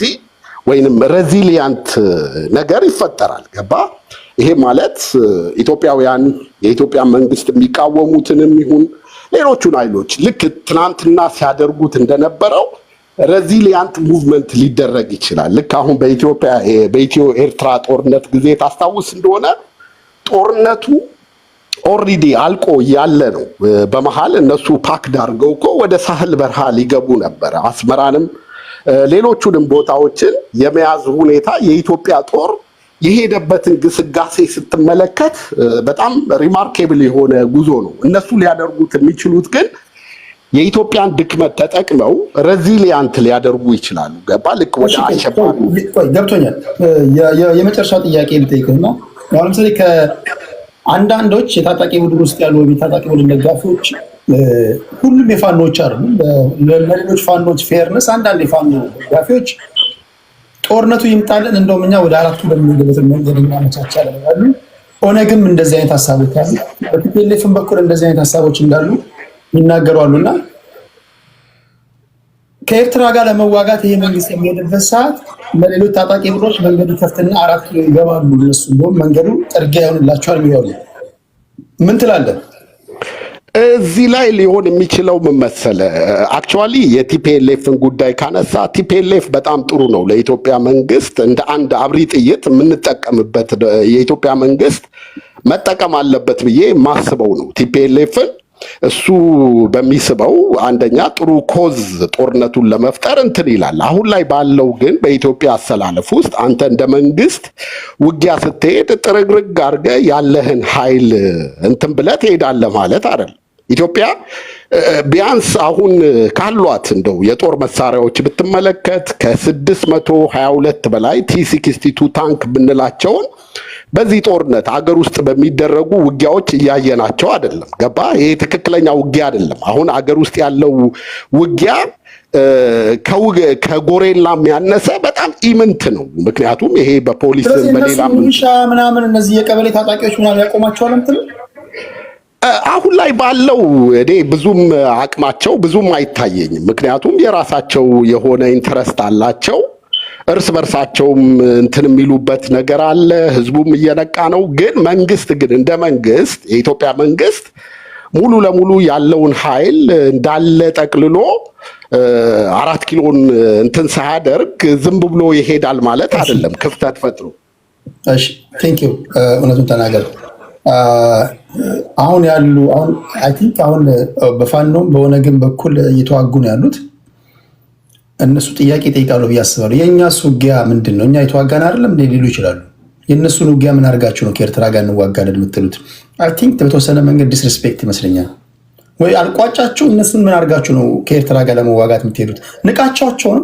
ወይንም ሬዚሊያንት ነገር ይፈጠራል። ገባ? ይሄ ማለት ኢትዮጵያውያን የኢትዮጵያ መንግስት የሚቃወሙትንም ይሁን ሌሎቹን ኃይሎች ልክ ትናንትና ሲያደርጉት እንደነበረው ሬዚሊያንት ሙቭመንት ሊደረግ ይችላል። ልክ አሁን በኢትዮ ኤርትራ ጦርነት ጊዜ ታስታውስ እንደሆነ ጦርነቱ ኦልሬዲ አልቆ ያለ ነው። በመሃል እነሱ ፓክድ አድርገው እኮ ወደ ሳህል በረሃ ሊገቡ ነበረ። አስመራንም ሌሎቹንም ቦታዎችን የመያዝ ሁኔታ የኢትዮጵያ ጦር የሄደበትን ግስጋሴ ስትመለከት በጣም ሪማርኬብል የሆነ ጉዞ ነው። እነሱ ሊያደርጉት የሚችሉት ግን የኢትዮጵያን ድክመት ተጠቅመው ሬዚሊያንት ሊያደርጉ ይችላሉ። ገባ? ልክ ወደ አሸባሪ ገብቶኛል። የመጨረሻ ጥያቄ ልጠይቅህና ለምሳሌ ከአንዳንዶች የታጣቂ ቡድን ውስጥ ያሉ የታጣቂ ቡድን ደጋፊዎች ሁሉም የፋኖች አይደሉም፣ ለሌሎች ፋኖች ፌርነስ አንዳንድ የፋኖ ደጋፊዎች ጦርነቱ ይምጣልን እንደውም እኛ ወደ 4 ኪሎ የምንገበትን መንገድ እናመቻቻለን ያሉ፣ ኦነግም እንደዚህ አይነት ሀሳቦች አሉ፣ በቲፒኤልኤፍም በኩል እንደዚህ አይነት ሀሳቦች እንዳሉ ይናገሩ አሉና ከኤርትራ ጋር ለመዋጋት ይሄ መንግስት የሚሄድበት ሰዓት ለሌሎች ታጣቂ ቡድኖች መንገዱ ከፍትና 4 ኪሎ ይገባሉ፣ እነሱ እንደውም መንገዱ ጥርጊያ ይሆንላቸዋል የሚለው ምን ትላለህ? እዚህ ላይ ሊሆን የሚችለው ምን መሰለህ? አክቹዋሊ የቲፒኤልኤፍን ጉዳይ ካነሳ ቲፒኤልኤፍ በጣም ጥሩ ነው ለኢትዮጵያ መንግስት፣ እንደ አንድ አብሪ ጥይት የምንጠቀምበት የኢትዮጵያ መንግስት መጠቀም አለበት ብዬ ማስበው ነው። ቲፒኤልኤፍን እሱ በሚስበው አንደኛ ጥሩ ኮዝ ጦርነቱን ለመፍጠር እንትን ይላል። አሁን ላይ ባለው ግን በኢትዮጵያ አሰላለፍ ውስጥ አንተ እንደ መንግስት ውጊያ ስትሄድ ጥርግርግ አድርገህ ያለህን ኃይል እንትን ብለህ ትሄዳለህ ማለት አይደለም። ኢትዮጵያ ቢያንስ አሁን ካሏት እንደው የጦር መሳሪያዎች ብትመለከት ከ622 በላይ ቲ62 ታንክ ብንላቸውን በዚህ ጦርነት አገር ውስጥ በሚደረጉ ውጊያዎች እያየናቸው አይደለም። ገባ? ይሄ ትክክለኛ ውጊያ አይደለም። አሁን አገር ውስጥ ያለው ውጊያ ከጎሬላም ያነሰ በጣም ኢምንት ነው። ምክንያቱም ይሄ በፖሊስ በሌላ ምናምን እነዚህ የቀበሌ ታጣቂዎች ምናምን ያቆማቸዋል እንትን አሁን ላይ ባለው እኔ ብዙም አቅማቸው ብዙም አይታየኝም። ምክንያቱም የራሳቸው የሆነ ኢንተረስት አላቸው። እርስ በርሳቸውም እንትን የሚሉበት ነገር አለ። ህዝቡም እየነቃ ነው። ግን መንግስት ግን እንደ መንግስት የኢትዮጵያ መንግስት ሙሉ ለሙሉ ያለውን ኃይል እንዳለ ጠቅልሎ 4 ኪሎን እንትን ሳያደርግ ዝም ብሎ ይሄዳል ማለት አይደለም። ክፍተት ፈጥሮ እሺ ቴንክ ዩ እውነቱን ተናገር። አሁን አይ ቲንክ አሁን በፋኖም በኦነግም በኩል እየተዋጉ ነው ያሉት። እነሱ ጥያቄ ይጠይቃሉ ብዬ አስባለሁ። የእኛስ ውጊያ ምንድን ነው? እኛ የተዋጋን አይደለም እንደ ሊሉ ይችላሉ። የእነሱን ውጊያ ምን አድርጋችሁ ነው ከኤርትራ ጋር እንዋጋለን የምትሉት? አይ ቲንክ በተወሰነ መንገድ ዲስሪስፔክት ይመስለኛል። ወይ አልቋጫችሁ? እነሱን ምን አድርጋችሁ ነው ከኤርትራ ጋር ለመዋጋት የምትሄዱት? ንቃቸዋቸው ነው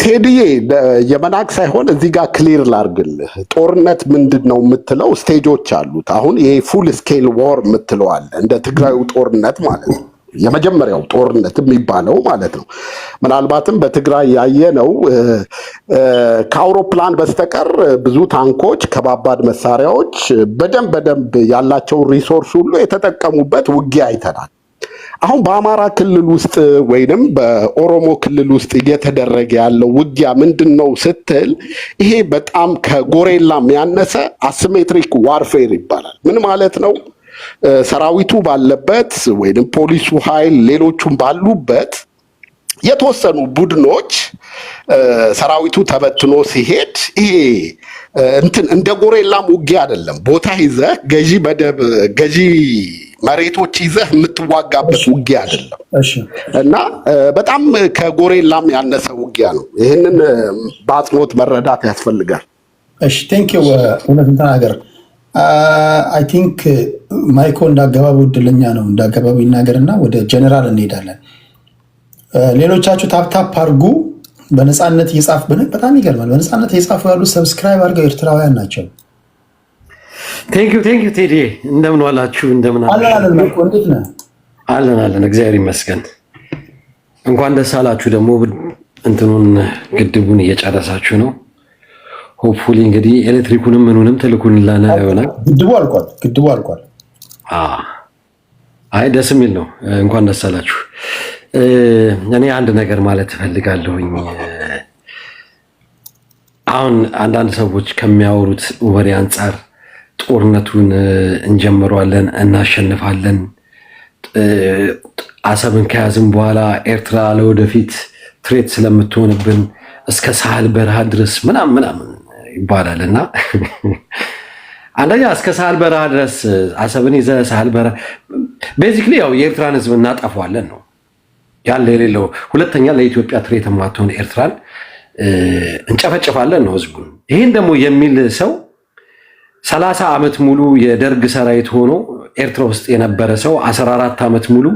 ቴዲዬ። የመናቅ ሳይሆን እዚህ ጋር ክሊር ላርግልህ። ጦርነት ምንድን ነው የምትለው ስቴጆች አሉት። አሁን ይሄ ፉል ስኬል ዋር የምትለው አለ፣ እንደ ትግራዩ ጦርነት ማለት ነው። የመጀመሪያው ጦርነት የሚባለው ማለት ነው። ምናልባትም በትግራይ ያየነው ከአውሮፕላን በስተቀር ብዙ ታንኮች፣ ከባባድ መሳሪያዎች በደንብ ያላቸው ሪሶርስ ሁሉ የተጠቀሙበት ውጊያ አይተናል። አሁን በአማራ ክልል ውስጥ ወይንም በኦሮሞ ክልል ውስጥ እየተደረገ ያለው ውጊያ ምንድን ነው ስትል፣ ይሄ በጣም ከጎሬላም ያነሰ አሲሜትሪክ ዋርፌር ይባላል። ምን ማለት ነው? ሰራዊቱ ባለበት ወይንም ፖሊሱ ኃይል ሌሎቹም ባሉበት የተወሰኑ ቡድኖች ሰራዊቱ ተበትኖ ሲሄድ ይሄ እንትን እንደ ጎሬላም ውጊያ አይደለም። ቦታ ይዘህ ገዢ መሬቶች ይዘህ የምትዋጋበት ውጊያ አይደለም እና በጣም ከጎሬላም ያነሰ ውጊያ ነው። ይህንን በአጽንኦት መረዳት ያስፈልጋል። እሺ ቴንክ ዩ እውነቱን ተናገር። አይ ቲንክ ማይኮ እንዳገባቡ እድለኛ ነው። እንዳገባቡ ይናገርና ወደ ጀነራል እንሄዳለን። ሌሎቻችሁ ታፕታፕ አድርጉ። በነፃነት እየጻፉ በጣም ይገርማል። በነፃነት እየጻፉ ያሉ ሰብስክራይብ አድርገው ኤርትራውያን ናቸው። ቴንክ ዩ ቴዲ፣ እንደምን ዋላችሁ? እንደምን አለን? ማይኮ እንዴት ነህ? አለን፣ እግዚአብሔር ይመስገን። እንኳን ደስ አላችሁ። ደግሞ እንትኑን ግድቡን እየጨረሳችሁ ነው። ሆፕፉሊ እንግዲህ ኤሌክትሪኩንም ምኑንም ትልኩልናል ይሆናል። ግድቡ አልቋል። አይ ደስ የሚል ነው። እንኳን ደስ አላችሁ። እኔ አንድ ነገር ማለት እፈልጋለሁኝ። አሁን አንዳንድ ሰዎች ከሚያወሩት ወሬ አንጻር ጦርነቱን እንጀምረዋለን፣ እናሸንፋለን፣ አሰብን ከያዝን በኋላ ኤርትራ ለወደፊት ትሬት ስለምትሆንብን እስከ ሳህል በረሃ ድረስ ምናምን ይባላል እና አንደኛ እስከ ሳህል በረሃ ድረስ አሰብን ይዘ ሳህል በረሃ ቤዚክሊ ያው የኤርትራን ሕዝብ እናጠፋዋለን ነው ያለ የሌለው። ሁለተኛ ለኢትዮጵያ ትሬት የማትሆን ኤርትራን እንጨፈጭፋለን ነው ሕዝቡን። ይህን ደግሞ የሚል ሰው 30 ዓመት ሙሉ የደርግ ሰራዊት ሆኖ ኤርትራ ውስጥ የነበረ ሰው 14 ዓመት ሙሉ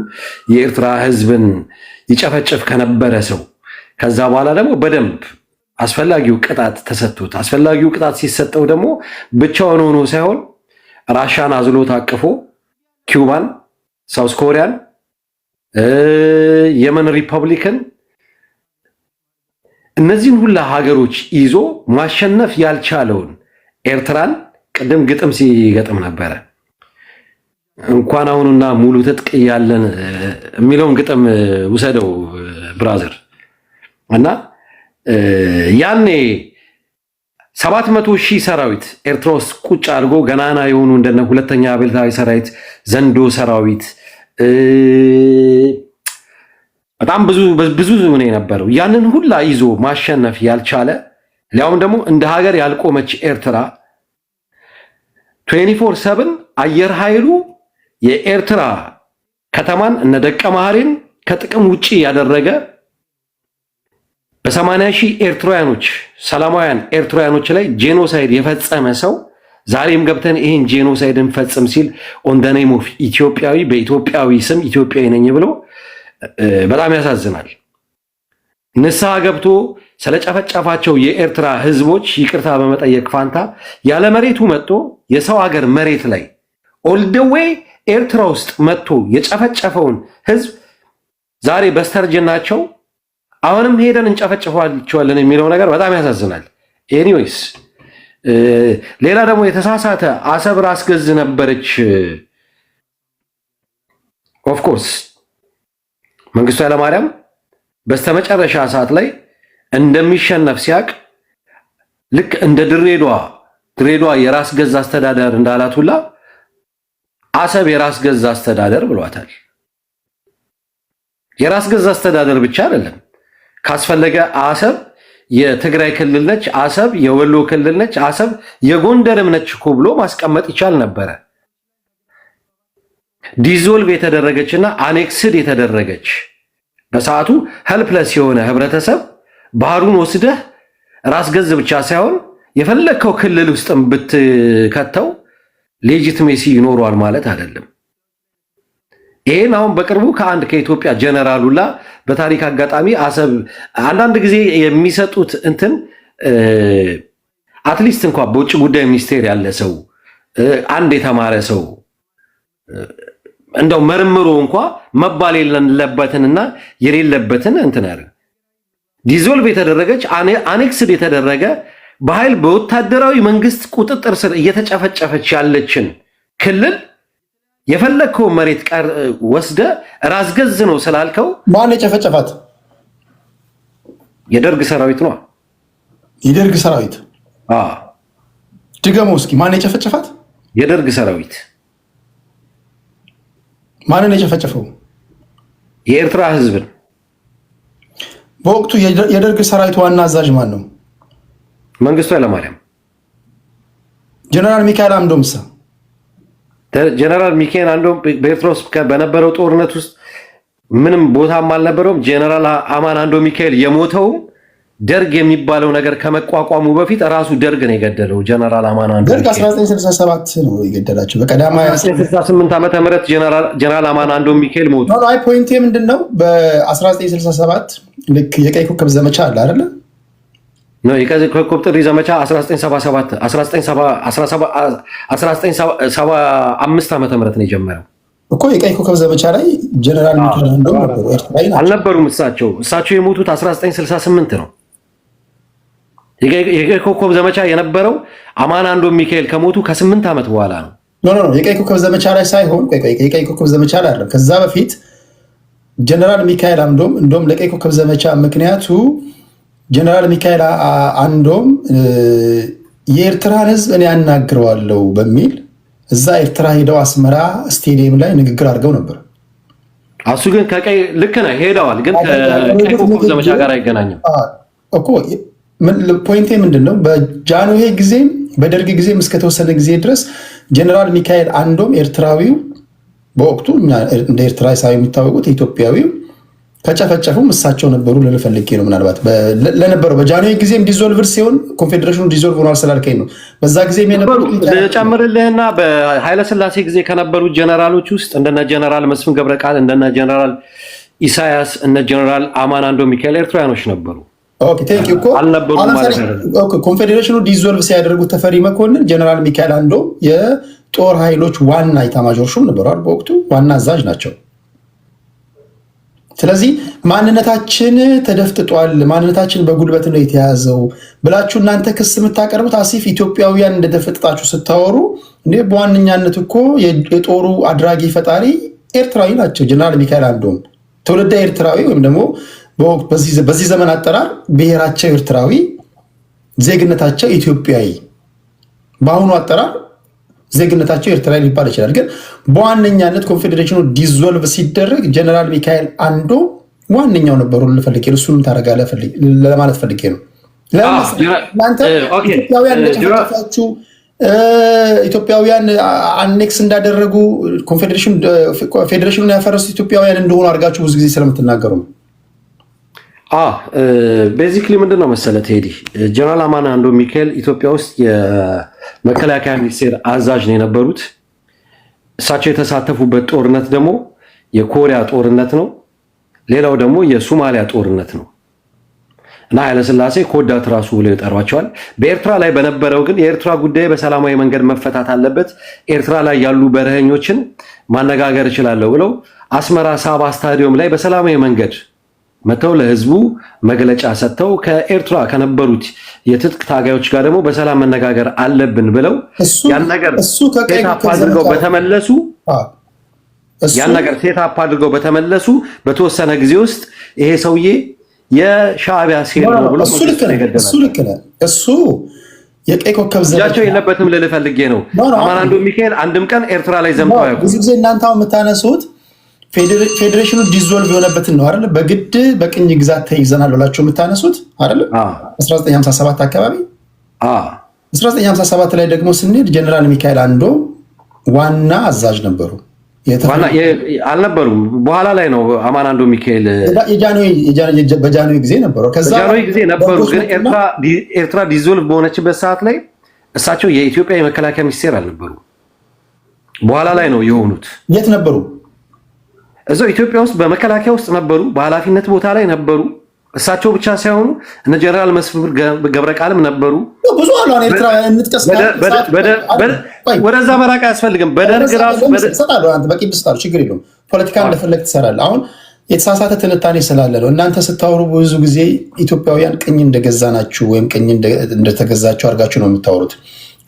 የኤርትራ ሕዝብን ይጨፈጭፍ ከነበረ ሰው ከዛ በኋላ ደግሞ በደንብ አስፈላጊው ቅጣት ተሰጥቶት አስፈላጊው ቅጣት ሲሰጠው ደግሞ ብቻውን ሆኖ ሳይሆን ራሻን አዝሎ ታቅፎ ኪውባን፣ ሳውስ ኮሪያን፣ የመን ሪፐብሊክን እነዚህን ሁላ ሀገሮች ይዞ ማሸነፍ ያልቻለውን ኤርትራን ቅድም ግጥም ሲገጥም ነበረ። እንኳን አሁንና ሙሉ ትጥቅ ያለን የሚለውን ግጥም ውሰደው ብራዘር እና ያኔ 700,000 ሰራዊት ኤርትራ ውስጥ ቁጭ አድርጎ ገናና የሆኑ እንደነ ሁለተኛ አብዮታዊ ሰራዊት፣ ዘንዶ ሰራዊት በጣም ብዙ ነው የነበረው። ያንን ሁላ ይዞ ማሸነፍ ያልቻለ ሊያውም ደግሞ እንደ ሀገር ያልቆመች ኤርትራ 24/7 አየር ኃይሉ የኤርትራ ከተማን እነ ደቀ መሐሪን ከጥቅም ውጪ ያደረገ በ80,000 ኤርትራውያኖች ሰላማውያን ኤርትራውያኖች ላይ ጄኖሳይድ የፈጸመ ሰው ዛሬም ገብተን ይሄን ጄኖሳይድን ፈጽም ሲል ኦን ዘ ኔም ኦፍ ኢትዮጵያዊ በኢትዮጵያዊ ስም ኢትዮጵያዊ ነኝ ብሎ በጣም ያሳዝናል። ንስሐ ገብቶ ስለጨፈጨፋቸው የኤርትራ ህዝቦች ይቅርታ በመጠየቅ ፋንታ ያለ መሬቱ መጥቶ የሰው ሀገር መሬት ላይ ኦልደዌ ኤርትራ ውስጥ መጥቶ የጨፈጨፈውን ህዝብ ዛሬ በስተርጅናቸው አሁንም ሄደን እንጨፈጭፋቸዋለን የሚለው ነገር በጣም ያሳዝናል። ኤኒዌይስ ሌላ ደግሞ የተሳሳተ አሰብ ራስ ገዝ ነበረች። ኦፍ ኮርስ መንግስቱ ኃይለማርያም በስተመጨረሻ ሰዓት ላይ እንደሚሸነፍ ሲያቅ ልክ እንደ ድሬዳዋ የራስ ገዝ አስተዳደር እንዳላት ሁላ አሰብ የራስ ገዝ አስተዳደር ብሏታል። የራስ ገዝ አስተዳደር ብቻ አይደለም፣ ካስፈለገ አሰብ የትግራይ ክልል ነች፣ አሰብ የወሎ ክልል ነች፣ አሰብ የጎንደርም ነች እኮ ብሎ ማስቀመጥ ይቻል ነበረ። ዲዞልቭ የተደረገችና አኔክስድ የተደረገች በሰዓቱ ሄልፕለስ የሆነ ህብረተሰብ ባህሩን ወስደህ ራስ ገዝ ብቻ ሳይሆን የፈለከው ክልል ውስጥም ብትከተው ሌጂቲሜሲ ይኖረዋል ማለት አይደለም። ይሄን አሁን በቅርቡ ከኢትዮጵያ ጀነራሉላ በታሪክ አጋጣሚ አሰብ አንዳንድ ጊዜ የሚሰጡት እንትን አትሊስት እንኳን በውጭ ጉዳይ ሚኒስቴር ያለ ሰው አንድ የተማረ ሰው እንደው መርምሮ እንኳን መባል የሌለበትንና የሌለበትን እንትን ያለ ዲዞልቭ የተደረገች አኔክስድ የተደረገ በኃይል በወታደራዊ መንግስት ቁጥጥር ስር እየተጨፈጨፈች ያለችን ክልል የፈለከው መሬት ወስደ ራስ ገዝ ነው ስላልከው ማን የጨፈጨፋት? የደርግ ሰራዊት ነው። የደርግ ሰራዊት? ድገሞ እስኪ ማን የጨፈጨፋት? የደርግ ሰራዊት። ማንን የጨፈጨፈው? የኤርትራ ህዝብን። በወቅቱ የደርግ ሰራዊት ዋና አዛዥ ማን ነው? መንግስቱ ኃይለማርያም። ጀነራል ሚካኤል አምዶምሳ? ጀነራል ሚካኤል አምዶም በኤርትራ ውስጥ በነበረው ጦርነት ውስጥ ምንም ቦታም አልነበረውም። ጀነራል አማን አምዶም ሚካኤል የሞተው ደርግ የሚባለው ነገር ከመቋቋሙ በፊት ራሱ ደርግ ነው የገደለው። ጀነራል አማን አምዶም ደርግ 1967 ነው የገደላቸው። በቀዳማዊ 1968 ዓመተ ምህረት ጀነራል አማን አምዶም ሚካኤል ሞቱ። አይ ፖይንቴ ምንድነው? በ1967 ልክ የቀይ ኮከብ ዘመቻ አለ አይደል? ነው የቀይ ኮከብ ጥሪ ዘመቻ 1975 ዓመተ ምህረት ነው የጀመረው እኮ። የቀይ ኮከብ ዘመቻ ላይ ጀነራል ሚካኤል አምዶም ነበሩ። ኤርትራዊ ናቸው አልነበሩም? እሳቸው የሞቱት 1968 ነው። የቀይ ኮከብ ዘመቻ የነበረው አማን አምዶም ሚካኤል ከሞቱ ከ8 ዓመት በኋላ ነው። ኖ የቀይ ኮከብ ዘመቻ ላይ ሳይሆን የቀይ ኮከብ ዘመቻ ላይ አይደለም። ከዛ በፊት ጀነራል ሚካኤል አምዶም እንደውም ለቀይ ኮከብ ዘመቻ ምክንያቱ ጀነራል ሚካኤል አምዶም የኤርትራን ህዝብ እኔ ያናግረዋለሁ በሚል እዛ ኤርትራ ሄደው አስመራ ስቴዲየም ላይ ንግግር አድርገው ነበር። እሱ ግን ከቀይ ልክ ነህ ሄደዋል፣ ግን ከቀይ ኮከብ ዘመቻ ጋር አይገናኝም እኮ። ፖይንቴ ምንድን ነው? በጃንሆይ ጊዜም በደርግ ጊዜም እስከተወሰነ ጊዜ ድረስ ጀነራል ሚካኤል አምዶም ኤርትራዊው በወቅቱ እንደ ኤርትራ ሳይ የሚታወቁት ኢትዮጵያዊው ከጨፈጨፉም እሳቸው ነበሩ ልፈልጌ ነው። ምናልባት ለነበረው በጃንሆይ ጊዜም ዲዞልቭድ ሲሆን ኮንፌዴሬሽኑ ዲዞልቭ ሆኗል ስላልከኝ ነው። በዛ ጊዜም የነበሩ ጨምርልህና በኃይለ ሥላሴ ጊዜ ከነበሩት ጀነራሎች ውስጥ እንደነ ጀነራል መስፍን ገብረቃል፣ እንደነ ጀነራል ኢሳያስ፣ እነ ጀነራል አማን አምዶም ሚካኤል ኤርትራውያኖች ነበሩ። ኮንፌዴሬሽኑ ዲዞልቭ ሲያደርጉት ተፈሪ መኮንን ጀነራል ሚካኤል አምዶም የጦር ኃይሎች ዋና ኢታማዦር ሹም ነበረዋል። በወቅቱ ዋና አዛዥ ናቸው። ስለዚህ ማንነታችን ተደፍጥጧል፣ ማንነታችን በጉልበት ነው የተያዘው ብላችሁ እናንተ ክስ የምታቀርቡት አሲፍ ኢትዮጵያውያን እንደተፈጥጣችሁ ስታወሩ፣ በዋነኛነት እኮ የጦሩ አድራጊ ፈጣሪ ኤርትራዊ ናቸው። ጀነራል ሚካኤል አምዶም ትውልደ ኤርትራዊ ወይም ደግሞ በዚህ ዘመን አጠራር ብሔራቸው ኤርትራዊ፣ ዜግነታቸው ኢትዮጵያዊ፣ በአሁኑ አጠራር ዜግነታቸው ኤርትራዊ ሊባል ይችላል። ግን በዋነኛነት ኮንፌዴሬሽኑ ዲዞልቭ ሲደረግ ጀነራል ሚካኤል አምዶም ዋነኛው ነበሩ። ልፈልጌ እሱንም ታደርጋለህ ለማለት ፈልጌ ነው። እናንተ ኢትዮጵያውያን እንደጨፈጨፋችሁ ኢትዮጵያውያን አኔክስ እንዳደረጉ ፌዴሬሽኑን ያፈረሱት ኢትዮጵያውያን እንደሆኑ አድርጋችሁ ብዙ ጊዜ ስለምትናገሩ ነው። ቤዚክሊ ምንድን ነው መሰለህ ቴዲ፣ ጀነራል አማን አንዶም ሚካኤል ኢትዮጵያ ውስጥ የመከላከያ ሚኒስቴር አዛዥ ነው የነበሩት። እሳቸው የተሳተፉበት ጦርነት ደግሞ የኮሪያ ጦርነት ነው። ሌላው ደግሞ የሶማሊያ ጦርነት ነው እና ኃይለሥላሴ ኮዳት ራሱ ብለው ይጠሯቸዋል። በኤርትራ ላይ በነበረው ግን የኤርትራ ጉዳይ በሰላማዊ መንገድ መፈታት አለበት፣ ኤርትራ ላይ ያሉ በረኞችን ማነጋገር እችላለሁ ብለው አስመራ ሳባ ስታዲየም ላይ በሰላማዊ መንገድ መተው ለህዝቡ መግለጫ ሰጥተው ከኤርትራ ከነበሩት የትጥቅ ታጋዮች ጋር ደግሞ በሰላም መነጋገር አለብን ብለው ያን ነገር ሴታፕ አድርገው በተመለሱ በተወሰነ ጊዜ ውስጥ ይሄ ሰውዬ የሻዕቢያ ሴል ነው ብሎ እሱ ልክ ነው። እሱ የቀይ ኮከብ ዘመቻቸው የለበትም ልል ፈልጌ ነው። አማን አንዶም ሚካኤል አንድም ቀን ኤርትራ ላይ ዘምተው ያውቁ። ብዙ ጊዜ እናንተ የምታነሱት ፌዴሬሽኑ ዲዞልቭ የሆነበትን ነው አይደል? በግድ በቅኝ ግዛት ተይዘናል ብላችሁ የምታነሱት አይደል? 1957 አካባቢ 1957 ላይ ደግሞ ስንሄድ ጀነራል ሚካኤል አንዶም ዋና አዛዥ ነበሩ። አልነበሩም። በኋላ ላይ ነው አማን አንዶም ሚካኤል በጃንሆይ ጊዜ ነበሩ። በጃንሆይ ጊዜ ነበሩ። ግን ኤርትራ ዲዞልቭ በሆነችበት ሰዓት ላይ እሳቸው የኢትዮጵያ የመከላከያ ሚኒስቴር አልነበሩ። በኋላ ላይ ነው የሆኑት። የት ነበሩ? እዛው ኢትዮጵያ ውስጥ በመከላከያ ውስጥ ነበሩ። በኃላፊነት ቦታ ላይ ነበሩ። እሳቸው ብቻ ሳይሆኑ እነ ጀነራል መስፍን ገብረ ቃልም ነበሩ። ብዙ አሉ። ኤርትራ እንጥቀስ። ወደዛ መራቅ አያስፈልግም። በደርግ ራሱ በቂ ብስታሉ ችግር የለውም። ፖለቲካ እንደፈለግ ትሰራለህ። አሁን የተሳሳተ ትንታኔ ስላለ ነው። እናንተ ስታወሩ ብዙ ጊዜ ኢትዮጵያውያን ቅኝ እንደገዛ ናችሁ ወይም ቅኝ እንደተገዛችሁ አድርጋችሁ ነው የምታወሩት።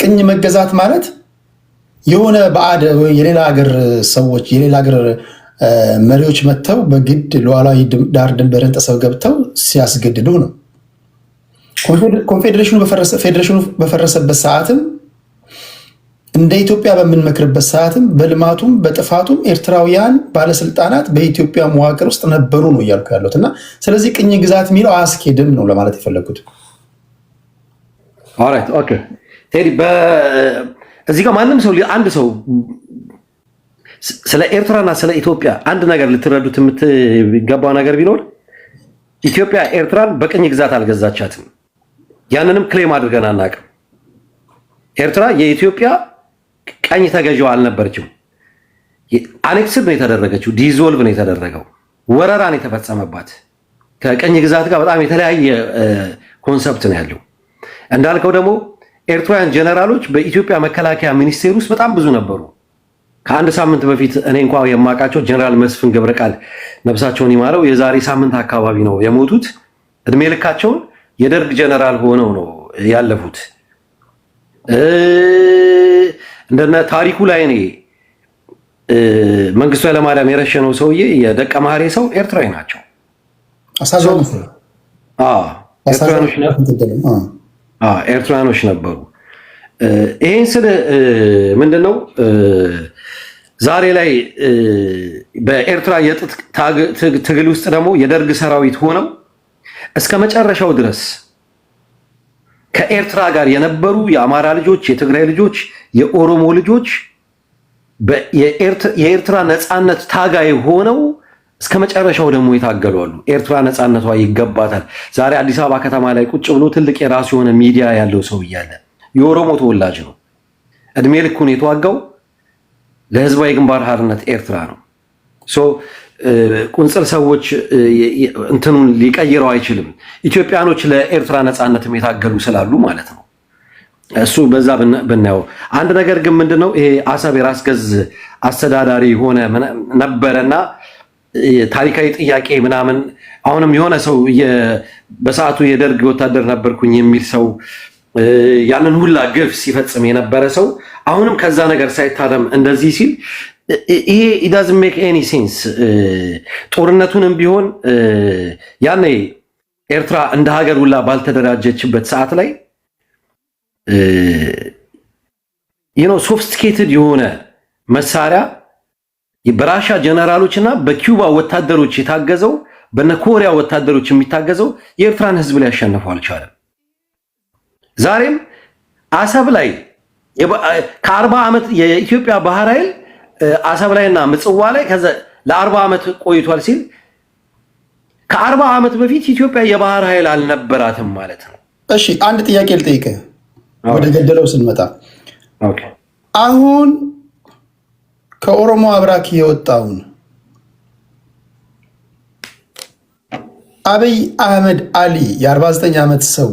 ቅኝ መገዛት ማለት የሆነ ባዕድ የሌላ ሀገር ሰዎች የሌላ ሀገር መሪዎች መጥተው በግድ ሉዓላዊ ዳር ድንበርን ጥሰው ገብተው ሲያስገድዱ ነው። ፌዴሬሽኑ በፈረሰበት ሰዓትም እንደ ኢትዮጵያ በምንመክርበት ሰዓትም በልማቱም በጥፋቱም ኤርትራውያን ባለስልጣናት በኢትዮጵያ መዋቅር ውስጥ ነበሩ ነው እያልኩ ያሉት እና ስለዚህ ቅኝ ግዛት የሚለው አያስኬድም ነው ለማለት የፈለጉት። ኦልራይት ኦኬ ቴዲ፣ እዚህ ጋር ማንም ሰው አንድ ሰው ስለ ኤርትራና ስለ ኢትዮጵያ አንድ ነገር ልትረዱት የምትገባው ነገር ቢኖር ኢትዮጵያ ኤርትራን በቅኝ ግዛት አልገዛቻትም። ያንንም ክሌም አድርገን አናውቅም። ኤርትራ የኢትዮጵያ ቀኝ ተገዥዋ አልነበረችም። አኔክስድ ነው የተደረገችው፣ ዲዞልቭ ነው የተደረገው፣ ወረራ ነው የተፈጸመባት። ከቀኝ ግዛት ጋር በጣም የተለያየ ኮንሰፕት ነው ያለው። እንዳልከው ደግሞ ኤርትራውያን ጀነራሎች በኢትዮጵያ መከላከያ ሚኒስቴር ውስጥ በጣም ብዙ ነበሩ። ከአንድ ሳምንት በፊት እኔ እንኳ የማውቃቸው ጀነራል መስፍን ገብረ ቃል ነፍሳቸውን ይማረው የዛሬ ሳምንት አካባቢ ነው የሞቱት። እድሜ ልካቸውን የደርግ ጀነራል ሆነው ነው ያለፉት። እንደነ ታሪኩ ላይ እኔ መንግስቱ ኃይለማርያም የረሸነው ሰውዬ የደቀ መሐሬ ሰው ኤርትራዊ ናቸው። ኤርትራኖች ነበሩ። ይህን ስል ምንድነው ዛሬ ላይ በኤርትራ የትጥቅ ትግል ውስጥ ደግሞ የደርግ ሰራዊት ሆነው እስከ መጨረሻው ድረስ ከኤርትራ ጋር የነበሩ የአማራ ልጆች፣ የትግራይ ልጆች፣ የኦሮሞ ልጆች የኤርትራ ነፃነት ታጋይ ሆነው እስከ መጨረሻው ደግሞ የታገሉ አሉ። ኤርትራ ነፃነቷ ይገባታል። ዛሬ አዲስ አበባ ከተማ ላይ ቁጭ ብሎ ትልቅ የራሱ የሆነ ሚዲያ ያለው ሰው እያለ የኦሮሞ ተወላጅ ነው። እድሜ ልኩን የተዋጋው ለህዝባዊ ግንባር ሓርነት ኤርትራ ነው። ቁንጽል ሰዎች እንትኑን ሊቀይረው አይችልም። ኢትዮጵያኖች ለኤርትራ ነፃነትም የታገሉ ስላሉ ማለት ነው። እሱ በዛ ብናየው አንድ ነገር ግን ምንድነው ይሄ አሰብ የራስ ገዝ አስተዳዳሪ ሆነ ነበረና ታሪካዊ ጥያቄ ምናምን አሁንም የሆነ ሰው በሰዓቱ የደርግ ወታደር ነበርኩኝ የሚል ሰው ያንን ሁላ ግፍ ሲፈጽም የነበረ ሰው አሁንም ከዛ ነገር ሳይታረም እንደዚህ ሲል ይሄ it doesn't make any sense። ጦርነቱንም ቢሆን ያኔ ኤርትራ እንደ ሀገር ሁላ ባልተደራጀችበት ሰዓት ላይ ሶፊስቲኬትድ የሆነ መሳሪያ በራሻ ጀነራሎች እና በኪዩባ ወታደሮች የታገዘው በነ ኮሪያ ወታደሮች የሚታገዘው የኤርትራን ህዝብ ላይ ያሸነፈው አልቻለም። ዛሬም አሰብ ላይ ከ40 ዓመት የኢትዮጵያ ባህር ኃይል አሰብ ላይና ምጽዋ ላይ ከዛ ለ40 ዓመት ቆይቷል ሲል ከ40 ዓመት በፊት ኢትዮጵያ የባህር ኃይል አልነበራትም ማለት ነው። እሺ አንድ ጥያቄ ልጠይቅህ ወደ ገደለው ስንመጣ ኦኬ አሁን ከኦሮሞ አብራክ የወጣውን አብይ አህመድ አሊ የ49 ዓመት ሰው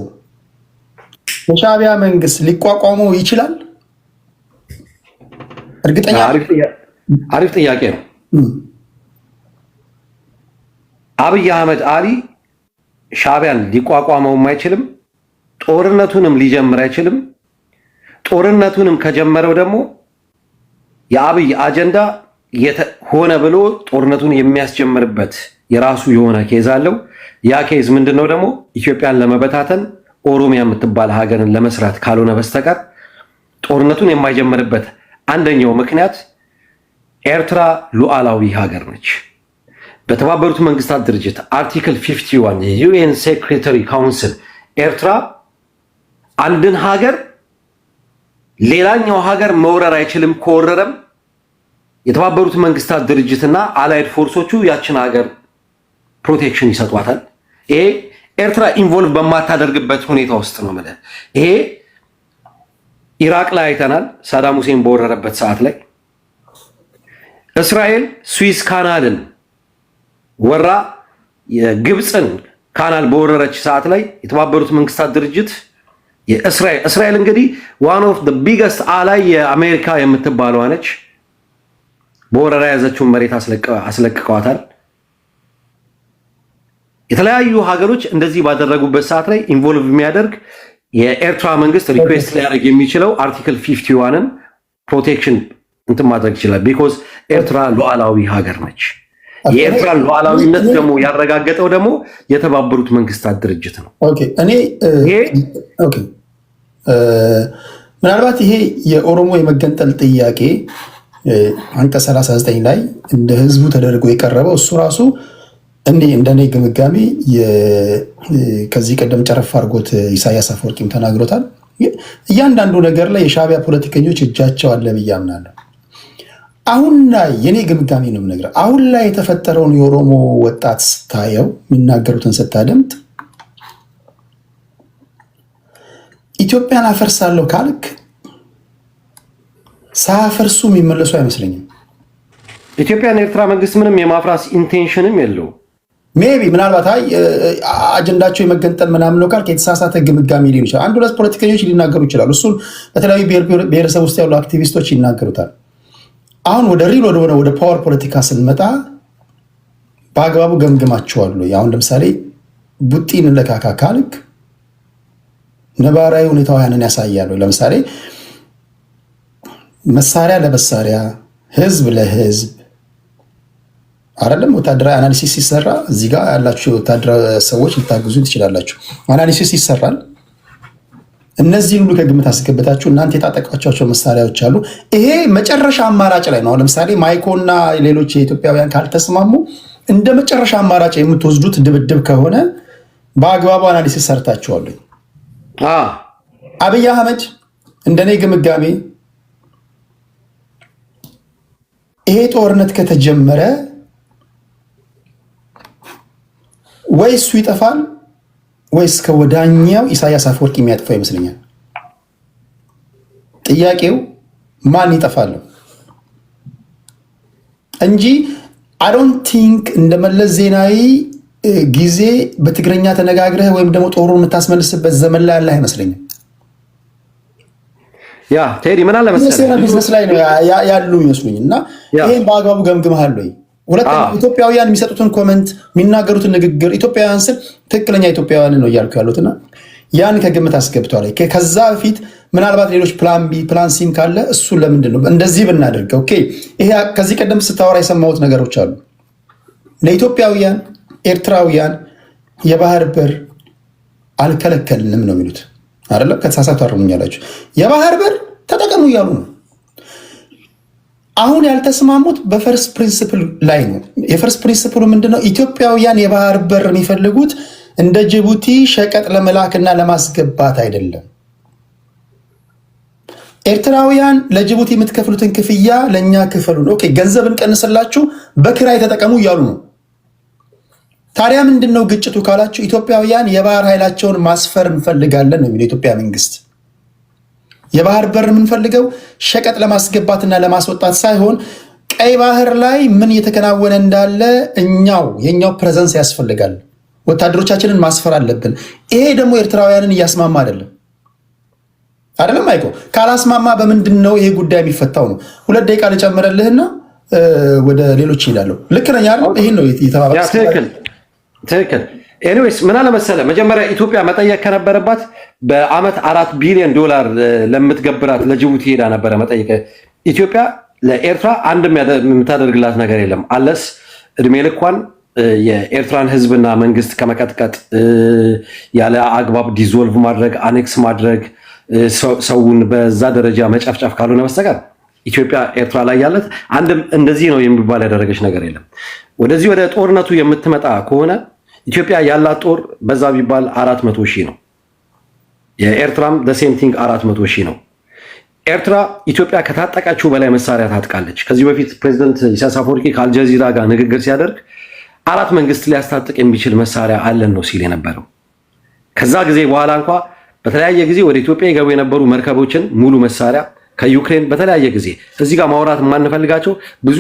የሻዕቢያ መንግስት ሊቋቋመው ይችላል? እርግጠኛ? አሪፍ ጥያቄ ነው። አብይ አህመድ አሊ ሻዕቢያን ሊቋቋመውም አይችልም፣ ጦርነቱንም ሊጀምር አይችልም። ጦርነቱንም ከጀመረው ደግሞ የአብይ አጀንዳ ሆነ ብሎ ጦርነቱን የሚያስጀምርበት የራሱ የሆነ ኬዝ አለው። ያ ኬዝ ምንድነው ደግሞ ኢትዮጵያን ለመበታተን ኦሮሚያ የምትባል ሀገርን ለመስራት ካልሆነ በስተቀር ጦርነቱን የማይጀምርበት አንደኛው ምክንያት ኤርትራ ሉዓላዊ ሀገር ነች። በተባበሩት መንግስታት ድርጅት አርቲክል 51 የዩኤን ሴክሬታሪ ካውንስል ኤርትራ አንድን ሀገር ሌላኛው ሀገር መውረር አይችልም። ከወረረም የተባበሩት መንግስታት ድርጅትና አላይድ ፎርሶቹ ያችን ሀገር ፕሮቴክሽን ይሰጧታል። ይሄ ኤርትራ ኢንቮልቭ በማታደርግበት ሁኔታ ውስጥ ነው ማለት። ይሄ ኢራቅ ላይ አይተናል። ሳዳም ሁሴን በወረረበት ሰዓት ላይ እስራኤል ስዊስ ካናልን ወራ የግብፅን ካናል በወረረች ሰዓት ላይ የተባበሩት መንግስታት ድርጅት እስራኤል እንግዲህ ዋን ኦፍ ዘ ቢገስት አላይ የአሜሪካ የምትባለው ነች። በወረራ የያዘችውን መሬት አስለቅቀዋታል። የተለያዩ ሀገሮች እንደዚህ ባደረጉበት ሰዓት ላይ ኢንቮልቭ የሚያደርግ የኤርትራ መንግስት ሪኩዌስት ሊያደርግ የሚችለው አርቲክል 51ን ፕሮቴክሽን እንትን ማድረግ ይችላል። ቢኮዝ ኤርትራ ሉዓላዊ ሀገር ነች። የኤርትራ ሉዓላዊነት ደግሞ ያረጋገጠው ደግሞ የተባበሩት መንግስታት ድርጅት ነው። ምናልባት ይሄ የኦሮሞ የመገንጠል ጥያቄ አንቀጽ 39 ላይ እንደ ህዝቡ ተደርጎ የቀረበው እሱ ራሱ እንደኔ ግምጋሜ ከዚህ ቀደም ጨረፍ አድርጎት ኢሳያስ አፈወርቂም ተናግሮታል። እያንዳንዱ ነገር ላይ የሻዕቢያ ፖለቲከኞች እጃቸው አለ ብዬ አምናለሁ። አሁን ላይ የኔ ግምጋሜ ነው የምነግርህ። አሁን ላይ የተፈጠረውን የኦሮሞ ወጣት ስታየው የሚናገሩትን ስታደምጥ ኢትዮጵያን አፈርሳለሁ ካልክ ሳያፈርሱ የሚመለሱ አይመስለኝም። ኢትዮጵያን ኤርትራ መንግስት ምንም የማፍራስ ኢንቴንሽንም የለው። ሜቢ ምናልባት አጀንዳቸው የመገንጠል ምናምን ነው ካልክ የተሳሳተ ግምጋሜ ሊሆን ይችላል። አንድ ሁለት ፖለቲከኞች ሊናገሩ ይችላሉ። እሱን በተለያዩ ብሔረሰብ ውስጥ ያሉ አክቲቪስቶች ይናገሩታል። አሁን ወደ ሪል ወደ ፓወር ፖለቲካ ስንመጣ በአግባቡ ገምግማቸዋሉ። አሁን ለምሳሌ ቡጢን ለካካ ካልክ ነባራዊ ሁኔታው ያንን ያሳያሉ። ለምሳሌ መሳሪያ ለመሳሪያ ህዝብ ለህዝብ አይደለም ወታደራዊ አናሊሲስ ሲሰራ እዚህ ጋር ያላችሁ ወታደራዊ ሰዎች ልታግዙ ትችላላችሁ። አናሊሲስ ይሰራል። እነዚህ ሁሉ ከግምት አስገብታችሁ እናንተ የታጠቃቸው መሳሪያዎች አሉ። ይሄ መጨረሻ አማራጭ ላይ ነው። ለምሳሌ ማይኮና ሌሎች የኢትዮጵያውያን ካልተስማሙ እንደ መጨረሻ አማራጭ የምትወስዱት ድብድብ ከሆነ በአግባቡ አናሊሲስ ሰርታችኋል። አብይ አህመድ እንደኔ ግምጋሜ ይሄ ጦርነት ከተጀመረ ወይ እሱ ይጠፋል ወይስ ከወዳኛው ኢሳያስ አፈወርቂ የሚያጠፋው ይመስለኛል። ጥያቄው ማን ይጠፋል እንጂ አይ ዶንት ቲንክ እንደመለስ ዜናዊ ጊዜ በትግረኛ ተነጋግረህ ወይም ደግሞ ጦሩን የምታስመልስበት ዘመን ላይ ያለ አይመስለኝም። ያ ቴዲ ምን አለ መሰለህ ቢዝነስ ላይ ነው ያሉ ይመስሉኝ እና ይሄን በአግባቡ ገምግመሃል ወይ? ሁለተኛ ኢትዮጵያውያን የሚሰጡትን ኮመንት የሚናገሩትን ንግግር ኢትዮጵያውያን ስል ትክክለኛ ኢትዮጵያውያን ነው እያልኩ ያሉትና ያን ከግምት አስገብቷል። ከዛ በፊት ምናልባት ሌሎች ፕላን ቢ ፕላን ሲም ካለ እሱን ለምንድን ነው እንደዚህ ብናደርግ ኦኬ። ይሄ ከዚህ ቀደም ስታወራ የሰማሁት ነገሮች አሉ። ለኢትዮጵያውያን ኤርትራውያን የባህር በር አልከለከልንም ነው የሚሉት አይደለም? ከተሳሳቱ አርሙኛላችሁ። የባህር በር ተጠቀሙ እያሉ ነው። አሁን ያልተስማሙት በፈርስት ፕሪንሲፕል ላይ ነው። የፈርስት ፕሪንሲፕሉ ምንድነው? ኢትዮጵያውያን የባህር በር የሚፈልጉት እንደ ጅቡቲ ሸቀጥ ለመላክና ለማስገባት አይደለም። ኤርትራውያን ለጅቡቲ የምትከፍሉትን ክፍያ ለኛ ክፈሉን፣ ኦኬ ገንዘብ እንቀንስላችሁ በክራይ ተጠቀሙ እያሉ ነው። ታዲያ ምንድነው ግጭቱ ካላችሁ ኢትዮጵያውያን የባህር ኃይላቸውን ማስፈር እንፈልጋለን ነው የሚለው የኢትዮጵያ መንግስት። የባህር በር የምንፈልገው ሸቀጥ ለማስገባትና ለማስወጣት ሳይሆን ቀይ ባህር ላይ ምን እየተከናወነ እንዳለ የኛው ፕሬዘንስ ያስፈልጋል። ወታደሮቻችንን ማስፈር አለብን። ይሄ ደግሞ ኤርትራውያንን እያስማማ አይደለም አይኮ። ካላስማማ በምንድን ነው ይሄ ጉዳይ የሚፈታው ነው? 2 ደቂቃ ልጨምረልህና ወደ ሌሎች ይሄዳለሁ። ልክ ነኝ አይደል? ይሄን ነው የተባባለው። ትክክል። ኤኒዌይስ ምን አለ መሰለህ፣ መጀመሪያ ኢትዮጵያ መጠየቅ ከነበረባት በአመት $4 ቢሊዮን ለምትገብራት ለጅቡቲ ሄዳ ነበረ መጠየቅ። ኢትዮጵያ ለኤርትራ አንድም የምታደርግላት ነገር የለም አለስ እድሜ ልኳን የኤርትራን ህዝብና መንግስት ከመቀጥቀጥ ያለ አግባብ ዲዞልቭ ማድረግ አኔክስ ማድረግ ሰውን በዛ ደረጃ መጨፍጨፍ ካልሆነ በስተቀር ኢትዮጵያ ኤርትራ ላይ ያለት አንድም እንደዚህ ነው የሚባል ያደረገች ነገር የለም። ወደዚህ ወደ ጦርነቱ የምትመጣ ከሆነ ኢትዮጵያ ያላት ጦር በዛ ቢባል 400,000 ነው። የኤርትራም the same thing 400,000 ነው። ኤርትራ ኢትዮጵያ ከታጠቃችው በላይ መሳሪያ ታጥቃለች። ከዚህ በፊት ፕሬዝዳንት ኢሳያስ አፈወርቂ ከአልጀዚራ ጋር ንግግር ሲያደርግ 4 መንግስት ሊያስታጥቅ የሚችል መሳሪያ አለን ነው ሲል የነበረው። ከዛ ጊዜ በኋላ እንኳ በተለያየ ጊዜ ወደ ኢትዮጵያ የገቡ የነበሩ መርከቦችን ሙሉ መሳሪያ ከዩክሬን በተለያየ ጊዜ እዚህ ጋር ማውራት የማንፈልጋቸው ብዙ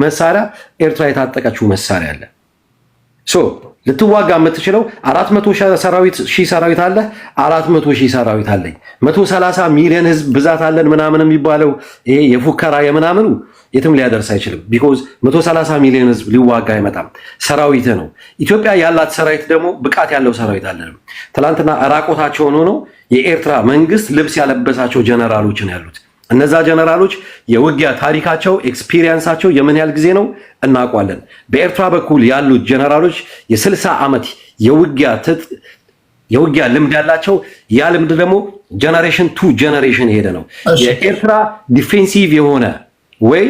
መሳሪያ ኤርትራ የታጠቀችው መሳሪያ አለ። ልትዋጋ የምትችለው 400,000 ሰራዊት አለ፣ 400,000 ሰራዊት አለኝ፣ 130 ሚሊዮን ህዝብ ብዛት አለን ምናምን የሚባለው ይሄ የፉከራ የምናምኑ የትም ሊያደርስ አይችልም። ቢኮዝ 130 ሚሊዮን ህዝብ ሊዋጋ አይመጣም። ሰራዊት ነው። ኢትዮጵያ ያላት ሰራዊት ደግሞ ብቃት ያለው ሰራዊት አለንም። ትላንትና ራቆታቸውን ሆነው የኤርትራ መንግስት ልብስ ያለበሳቸው ጀነራሎች ነው ያሉት። እነዛ ጀነራሎች የውጊያ ታሪካቸው ኤክስፒሪየንሳቸው የምን ያህል ጊዜ ነው እናውቃለን። በኤርትራ በኩል ያሉት ጀነራሎች የ60 ዓመት የውጊያ ልምድ ያላቸው፣ ያ ልምድ ደግሞ ጀነሬሽን ቱ ጀነሬሽን ሄደ ነው። የኤርትራ ዲፌንሲቭ የሆነ ወይ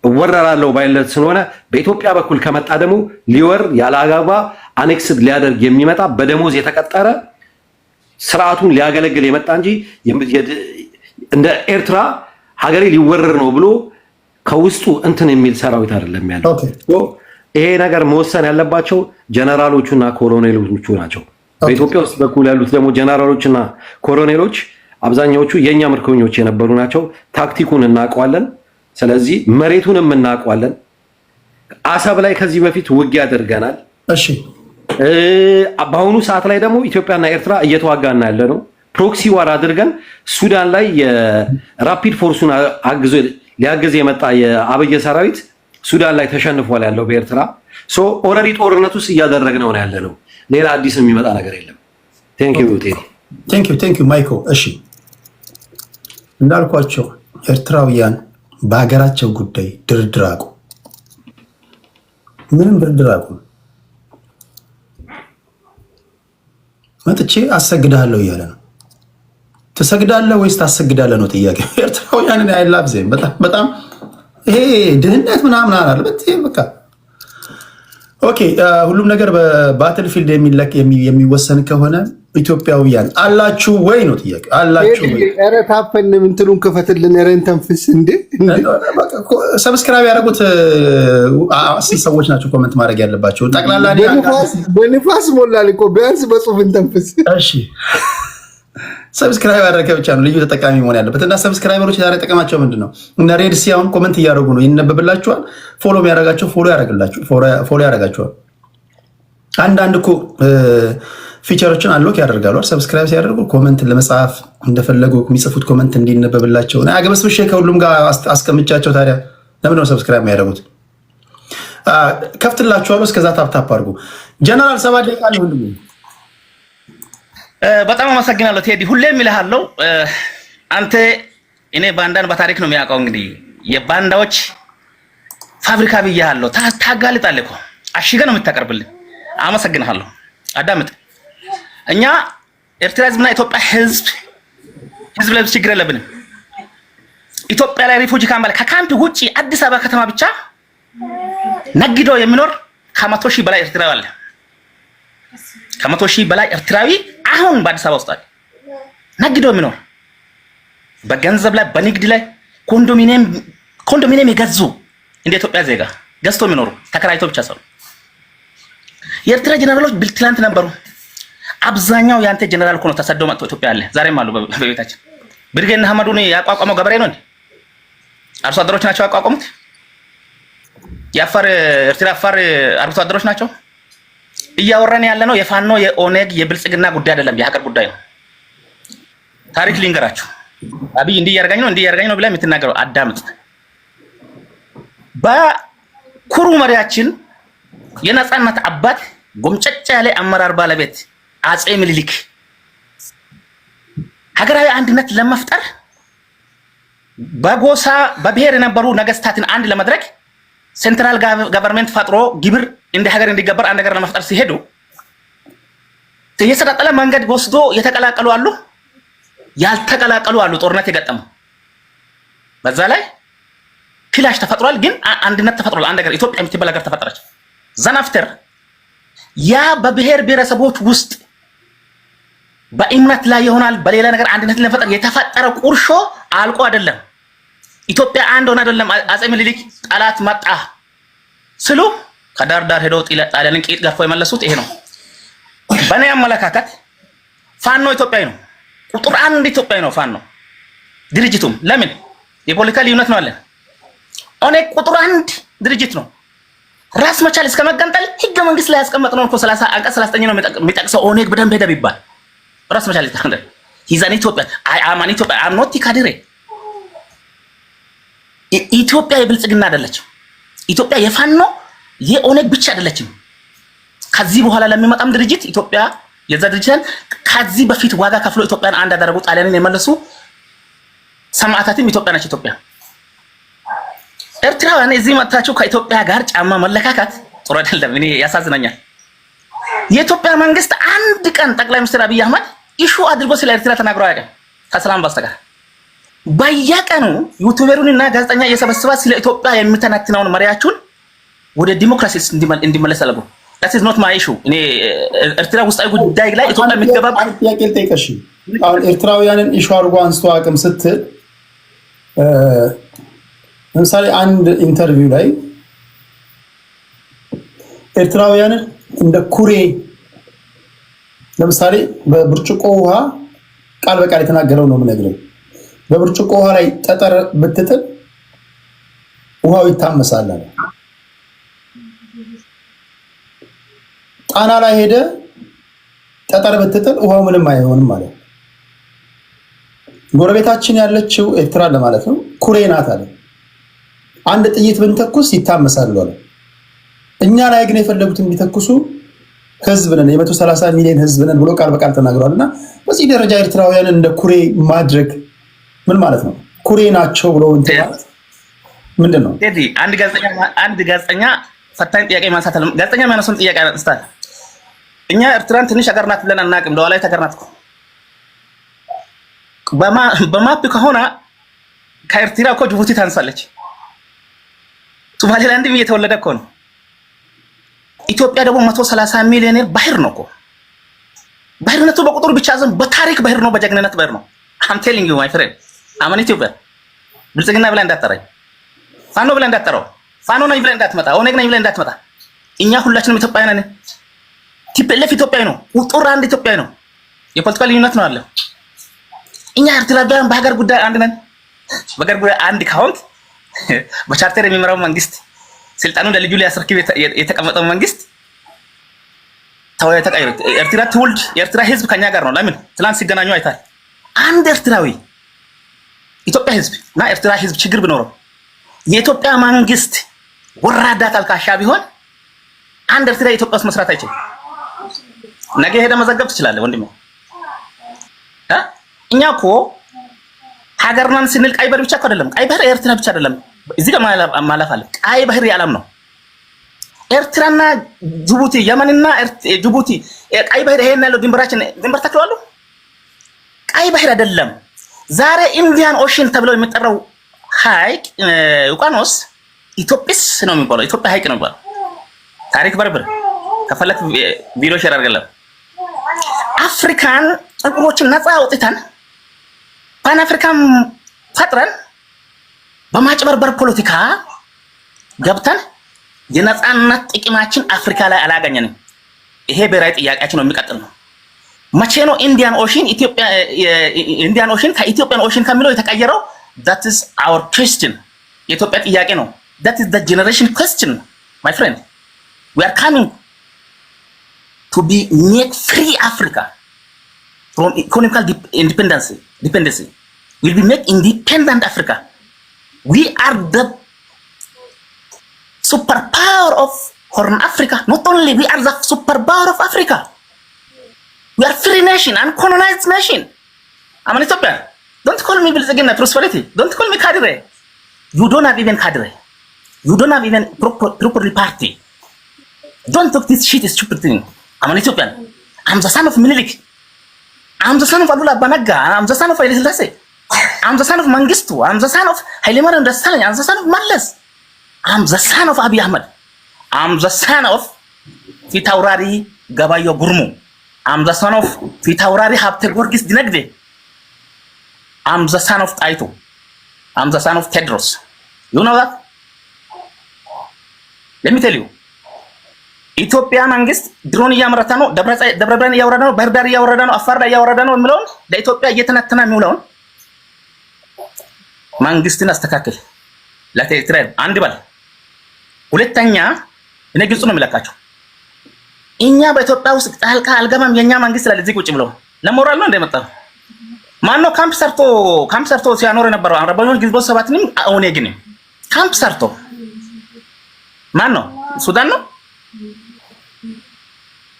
ወረራለው ባይለት ስለሆነ በኢትዮጵያ በኩል ከመጣ ደግሞ ሊወር ያላጋባ አኔክስድ ሊያደርግ የሚመጣ በደሞዝ የተቀጠረ ስርዓቱን ሊያገለግል የመጣ እንጂ እንደ ኤርትራ ሀገሬ ሊወረር ነው ብሎ ከውስጡ እንትን የሚል ሰራዊት አይደለም ያለው። ይሄ ነገር መወሰን ያለባቸው ጀነራሎቹና ኮሎኔሎቹ ናቸው። በኢትዮጵያ ውስጥ በኩል ያሉት ደግሞ ጀነራሎችና ኮሎኔሎች አብዛኛዎቹ የኛ ምርኮኞች የነበሩ ናቸው። ታክቲኩን እናውቀዋለን። ስለዚህ መሬቱንም እናውቀዋለን። አሰብ ላይ ከዚህ በፊት ውጊያ አድርገናል። እሺ፣ በአሁኑ ሰዓት ላይ ደግሞ ኢትዮጵያና ኤርትራ እየተዋጋና ያለ ነው። ፕሮክሲ ዋር አድርገን ሱዳን ላይ የራፒድ ፎርሱን ሊያግዝ የመጣ የአብይ ሰራዊት ሱዳን ላይ ተሸንፏል ያለው በኤርትራ። ኦልሬዲ ጦርነት ውስጥ እያደረግነው ነው ያለ ነው። ሌላ አዲስ የሚመጣ ነገር የለም። ቴንክ ዩ ማይኮ። እሺ፣ እንዳልኳቸው ኤርትራውያን በሀገራቸው ጉዳይ ድርድር አቁ። ምንም ድርድር አቁ። መጥቼ አሰግዳለሁ እያለ ነው። ትሰግዳለህ ወይስ ታሰግዳለህ ነው ጥያቄ። ኤርትራውያንን አይላብዜም በጣም ይሄ ድህነት ምናምን አላለ። በቃ ኦኬ፣ ሁሉም ነገር በባትል ፊልድ የሚወሰን ከሆነ ኢትዮጵያውያን አላችሁ ወይ ነው ጥያቄ። አላችሁ ወይ? ኧረ ታፈን እንትኑን ክፈትልን። ኧረ እንተንፍስ እንዴ! ሰብስክራይብ ያደረጉት 10 ሰዎች ናቸው ኮመንት ማድረግ ያለባቸው። ጠቅላላ በንፋስ ሞላል እኮ ቢያንስ በጽሁፍ እንተንፍስ። እሺ፣ ሰብስክራይብ ያደረገ ብቻ ነው ልዩ ተጠቃሚ መሆን ያለበት። እና ሰብስክራይበሮች ዛሬ ጥቅማቸው ምንድን ነው? እነ ሬድ ሲያውን ኮመንት እያደረጉ ነው፣ ይነበብላችኋል። ፎሎ የሚያደርጋቸው ፎሎ ያደርጋቸዋል። አንዳንድ እኮ ፊቸሮችን አንሎክ ያደርጋሉ። ሰብስክራይብ ሲያደርጉ ኮመንት ለመጻፍ እንደፈለጉ የሚጽፉት ኮመንት እንዲነበብላቸው አገበስብሼ ከሁሉም ጋር አስቀምጫቸው። ታዲያ ለምንድነው ሰብስክራይብ የሚያደርጉት? ከፍትላችኋለሁ። እስከዛ ታፕታፕ አድርጉ። ጀነራል 7 ደቂቃ ነው ወንድሜ። በጣም አመሰግናለሁ ቴዲ። ሁሌም እልሃለሁ አንተ እኔ ባንዳን በታሪክ ነው የሚያውቀው። እንግዲህ የባንዳዎች ፋብሪካ ብያለሁ። ታጋልጣለህ እኮ አሽገህ ነው የምታቀርብልኝ። አመሰግናለሁ። አዳምጥ። እኛ ኤርትራ ህዝብና ኢትዮጵያ ህዝብ ላይ ችግር የለብንም። ኢትዮጵያ ላይ ሪፉጂ ካምፕ ከካምፕ ውጪ አዲስ አበባ ከተማ ብቻ ነግዶ የሚኖር ከ100,000 በላይ ኤርትራዊ አለ። ከ100,000 በላይ ኤርትራዊ አሁን በአዲስ አበባ ውስጥ አለ ነግዶ የሚኖር። በገንዘብ ላይ በንግድ ላይ ኮንዶሚኒየም የገዙ እንደ ኢትዮጵያ ዜጋ ገዝቶ የሚኖሩ ተከራይቶ ብቻ ሰው የኤርትራ ጀነራሎች ትላንት ነበሩ። አብዛኛው ያንተ ጀነራል እኮ ነው ተሰደው መጥቶ ኢትዮጵያ አለ። ዛሬም አሉ በቤታችን። ብርጌድ ሐመዱን ያቋቋመው ገበሬ ነው እንዴ? አርሶ አደሮች ናቸው ያቋቋሙት? ኤርትራ አፋር አርሶ አደሮች ናቸው? እያወራን ያለ ነው የፋኖ የኦነግ የብልጽግና ጉዳይ አይደለም፣ የሀገር ጉዳይ ነው። ታሪክ ልንገራችሁ። አብይ እንዲህ እያደረጋኝ ነው ብላ የምትናገረው አዳምጥ። በኩሩ መሪያችን የነጻነት አባት ጎምጨጫ ያለ አመራር ባለቤት አጼ ምኒልክ ሀገራዊ አንድነት ለመፍጠር በጎሳ በብሔር የነበሩ ነገስታትን አንድ ለማድረግ ሴንትራል ገቨርንመንት ፈጥሮ ግብር እንደ ሀገር እንዲገበር አንድ ነገር ለመፍጠር ሲሄዱ የሰጠጠለ መንገድ ወስዶ የተቀላቀሉ አሉ፣ ያልተቀላቀሉ አሉ። ጦርነት የገጠሙ በዛ ላይ ክላሽ ተፈጥሯል፣ ግን አንድነት ተፈጥሯል። አንድ ነገር ኢትዮጵያ የምትባል ሀገር ተፈጠረች። ዘናፍተር ያ በብሔር ብሔረሰቦች ውስጥ በእምነት ላይ ይሆናል በሌላ ነገር አንድነት ለመፍጠር የተፈጠረ ቁርሾ አልቆ አይደለም። ኢትዮጵያ አንድ ሆነ አይደለም። አጼ ምኒልክ ጠላት መጣ ስሉ ከዳር ዳር ሄደው ጣሊያንን ቂጥ ገርፎ የመለሱት ይሄ ነው። በእኔ አመለካከት ፋኖ ኢትዮጵያዊ ነው። ቁጥር አንድ ኢትዮጵያዊ ነው ፋኖ ድርጅቱም። ለምን የፖለቲካ ልዩነት ነው አለ። ኦነግ ቁጥር አንድ ድርጅት ነው። ራስ መቻል እስከ መገንጠል ህገ መንግስት ላይ ያስቀመጥነው እኮ 30 አንቀጽ 39 ነው የሚጠቅሰው። ኦነግ በደንብ ሄደ ቢባል ራስ መቻል ይታንደ ሂዛን ኢትዮጵያ አማን ኢትዮጵያ አምኖት ካዲሬ ኢትዮጵያ የብልጽግና አይደለችም። ኢትዮጵያ የፋኖ የኦነግ ብቻ አይደለችም። ከዚህ በኋላ ለሚመጣም ድርጅት ኢትዮጵያ የዛ ድርጅትን ከዚህ በፊት ዋጋ ከፍሎ ኢትዮጵያን አንድ አደረጉ። ጣሊያንን የመለሱ ሰማዕታትም ኢትዮጵያ ነች። ኢትዮጵያ ኤርትራውያን እዚህ መጣችሁ ከኢትዮጵያ ጋር ጫማ መለካካት ጥሩ አይደለም። እኔ ያሳዝነኛል። የኢትዮጵያ መንግስት አንድ ቀን ጠቅላይ ሚኒስትር አብይ አህመድ ኢሹ አድርጎ ስለ ኤርትራ ተናግሮ አያውቅም ከሰላም በስተቀር። በየቀኑ ዩቲዩበሩንና ጋዜጠኛ እየሰበሰበ ስለ ኢትዮጵያ የሚተነትነውን መሪያችሁን ወደ ዲሞክራሲ እንዲመለስ አለቡ። that is not my issue። እኔ ኤርትራ ውስጣዊ ጉዳይ ላይ ኢትዮጵያ የምትገባ ጥያቄ ልጠይቅሽ። አሁን ኤርትራውያንን ኢሹ አድርጎ አንስቶ አቅም ስትል ለምሳሌ አንድ ኢንተርቪው ላይ ኤርትራውያንን እንደ ኩሬ ለምሳሌ በብርጭቆ ውሃ ቃል በቃል የተናገረው ነው የምነግርህ። በብርጭቆ ውሃ ላይ ጠጠር ብትጥል ውሃው ይታመሳል አለ። ጣና ላይ ሄደ ጠጠር ብትጥል ውሃው ምንም አይሆንም ማለት። ጎረቤታችን ያለችው ኤርትራ ለማለት ነው ኩሬ ናት አለ። አንድ ጥይት ብንተኩስ ይታመሳል አለ። እኛ ላይ ግን የፈለጉትን ቢተኩሱ ህዝብ ነን የ130 ሚሊዮን ህዝብ ነን ብሎ ቃል በቃል ተናግሯልና በዚህ ደረጃ ኤርትራውያንን እንደ ኩሬ ማድረግ ምን ማለት ነው? ኩሬ ናቸው ብሎ እንተባለ ምንድነው? አንድ ጋዜጠኛ ፈታኝ ጥያቄ ማንሳት አለ። ጋዜጠኛ ማነሱን ጥያቄ አንስታል። እኛ ኤርትራን ትንሽ ሀገር ናት ብለን አናውቅም። ለዋላ ሀገር ናት እኮ በማፕ ከሆነ ከኤርትራ እኮ ጅቡቲ ታንሳለች። ሶማሌላንድም እየተወለደ እኮ ነው። ኢትዮጵያ ደግሞ 130 ሚሊዮን ባህር ነው እኮ። ባህርነቱ በቁጥር ብቻ ዘን በታሪክ ባህር ነው፣ በጀግንነት ባህር ነው። I'm telling you my friend አማን ኢትዮጵያ ብልጽግና ብላ እንዳትጠራኝ፣ ፋኖ ብላ እንዳትጠራው፣ ፋኖ ነኝ ብላ እንዳትመጣ፣ ኦነግ ነኝ ብላ እንዳትመጣ። እኛ ሁላችንም ኢትዮጵያውያን ነን። ቲፒኤልኤፍ ኢትዮጵያዊ ነው፣ ቁጥር አንድ ኢትዮጵያዊ ነው። የፖለቲካ ልዩነት ነው አለ። እኛ ኤርትራውያን በሀገር ጉዳይ አንድ ነን። በሀገር ጉዳይ አንድ ካውንት በቻርተር የሚመራው መንግስት ስልጣኑን ለልጁ ሊያስረክብ የተቀመጠው መንግስት ተቀይሮ ኤርትራ ትውልድ የኤርትራ ህዝብ ከኛ ጋር ነው። ለምን ትላንት ሲገናኙ አይታል። አንድ ኤርትራዊ ኢትዮጵያ ህዝብ እና ኤርትራ ህዝብ ችግር ቢኖረው የኢትዮጵያ መንግስት ወራዳ ተልካሻ ቢሆን አንድ ኤርትራ ኢትዮጵያ ውስጥ መስራት አይችልም። ነገ ሄደ መዘገብ ትችላለህ ወንድሜ። እኛ እኮ ሀገርናን ስንል ቀይ ባህር ብቻ እኮ አይደለም። ቀይ ባህር ኤርትራ ብቻ አይደለም። እዚህ ጋር ማለፍ አለ። ቀይ ባህር የዓለም ነው። ኤርትራና ጅቡቲ፣ የመንና ጅቡቲ ቀይ ባህር ይሄን ያለው ድንበር ተክለዋል። ቀይ ባህር አይደለም። ዛሬ ኢንዲያን ኦሽን ተብሎ የሚጠራው ሐይቅ ውቅያኖስ ኢትዮጵስ ነው የሚባለው። ኢትዮጵያ ሐይቅ ነው የሚባለው። ታሪክ በርብር ከፈለክ ቪዲዮ ሼር አድርገለም። አፍሪካን ጥቁሮችን ነፃ አውጥተን ፓን አፍሪካን ፈጥረን በማጭበርበር ፖለቲካ ገብተን የነፃነት ጥቅማችን አፍሪካ ላይ አላገኘንም። ይሄ ብሔራዊ ጥያቄያችን ነው፣ የሚቀጥል ነው። መቼ ነው ኢንዲያን ኦሽን ከኢትዮጵያን ኦሽን ከሚለው የተቀየረው? that is our question። የኢትዮጵያ ጥያቄ ነው። that is the generation question my friend. we are coming to be make free Africa from economical dependency. We'll be make independent Africa. We are the superpower of Horn Africa. Not only we are the superpower of Africa. We are free nation, uncolonized nation. I'm an Ethiopian. Don't call me Bilzegina prosperity. Don't call me Kadire. You don't have even Kadire. You don't have even properly party. Don't talk this shit, stupid thing. I'm an Ethiopian. I'm the son of Minilik. I'm the son of Abdullah Banaga. I'm the son of Haile Selassie. I'm the son of Mengistu. I'm the son of Haile Mariam Desalegn. I'm the son of Mallas. I'm the son of Abiy Ahmed. I'm the son of Fitaurari Gabayo Gurmu. I'm the son of Fitaurari Habte Gorgis Dinagde. I'm the son of Taito. I'm the son of Tedros. You know that? Let me tell you. ኢትዮጵያ መንግስት ድሮን እያመረተ ነው፣ ደብረ ብርሃን እያወረደ ነው፣ ባህር ዳር እያወረደ ነው፣ አፋር ላይ እያወረደ ነው የሚለውን ለኢትዮጵያ እየተነተነ የሚውለውን መንግስትን አስተካክል። ለኤርትራ አንድ በል። ሁለተኛ እኔ ግልጽ ነው የሚለካቸው። እኛ በኢትዮጵያ ውስጥ ጣልቃ አልገባም የኛ መንግስት ለዚህ ቁጭ ብለው ለሞራል ነው እንደመጣው። ማን ነው ካምፕ ሰርቶ ሲያኖር የነበረው? አረባኞች ግንቦት ሰባትንም ኦነግንም ካምፕ ሰርቶ ማን ነው? ሱዳን ነው።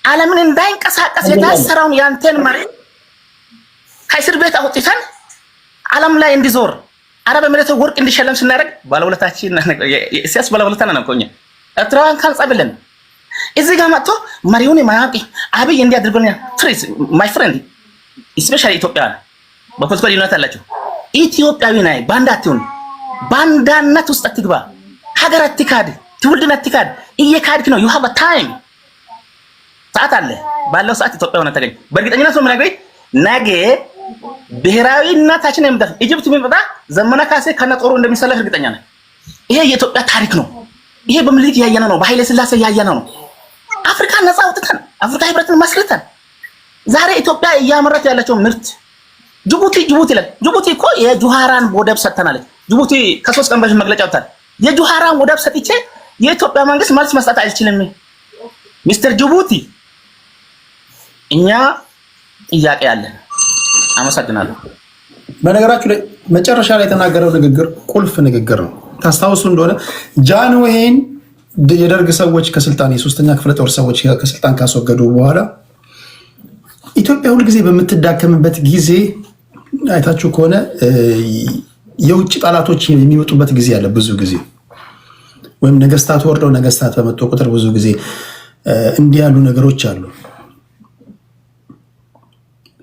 ዓለምን እንዳይንቀሳቀስ የታሰረውን ያንተን መሬት ከእስር ቤት አውጥተን ዓለም ላይ እንዲዞር አረብ ኤሚሬት ወርቅ እንዲሸለም ስናደርግ ባለውለታችን የኢሳያስ ባለውለታ ነው ቆኛ ኤርትራውያን ካልጻብልን እዚህ ጋር መጥቶ መሪውን የማያውቅ አብይ እንዲያድርገኛል። ፍሬዝ ማይ ፍሬንድ ስፔሻሊ ኢትዮጵያ በፖለቲካል ዩኒት አላችሁ። ኢትዮጵያዊ ነይ ባንዳቱን ባንዳነት ውስጥ አትግባ። ሀገር አትካድ፣ ትውልድን አትካድ። እየካድክ ነው። you have a time ሰዓት አለ። ባለው ሰዓት ኢትዮጵያ ሆነ ተገኝ። በእርግጠኝነት ነው የምነግርህ ነገ ብሔራዊ እናታችን የምትደፍ ኢጅፕት የሚመጣ ዘመነ ካሴ ከነጦሩ እንደሚሰለፍ እርግጠኛ ነኝ። ይሄ የኢትዮጵያ ታሪክ ነው። ይሄ በምልክ ያየነው ነው። በኃይለ ሥላሴ ያየነው ነው። አፍሪካ ነፃ አውጥተን አፍሪካ ህብረትን መስርተን ዛሬ ኢትዮጵያ እያመረተ ያለችው ምርት ጅቡቲ ይላል። ጅቡቲ እኮ የጁሃራን ወደብ ሰጥተናለች። ጅቡቲ ከ3 ቀን በፊት መግለጫ ወጣል። የጁሃራን ወደብ ሰጥቼ የኢትዮጵያ መንግስት መልስ መስጠት አይችልም። ሚስተር ጅቡቲ እኛ ጥያቄ አለን። አመሰግናለሁ። በነገራችሁ ላይ መጨረሻ ላይ የተናገረው ንግግር ቁልፍ ንግግር ነው። ታስታውሱ እንደሆነ ጃንሆይን የደርግ ሰዎች ከስልጣን የሶስተኛ ክፍለ ጦር ሰዎች ከስልጣን ካስወገዱ በኋላ ኢትዮጵያ ሁልጊዜ በምትዳከምበት ጊዜ አይታችሁ ከሆነ የውጭ ጠላቶች የሚመጡበት ጊዜ አለ። ብዙ ጊዜ ወይም ነገስታት ወርደው ነገስታት በመጡ ቁጥር ብዙ ጊዜ እንዲህ ያሉ ነገሮች አሉ።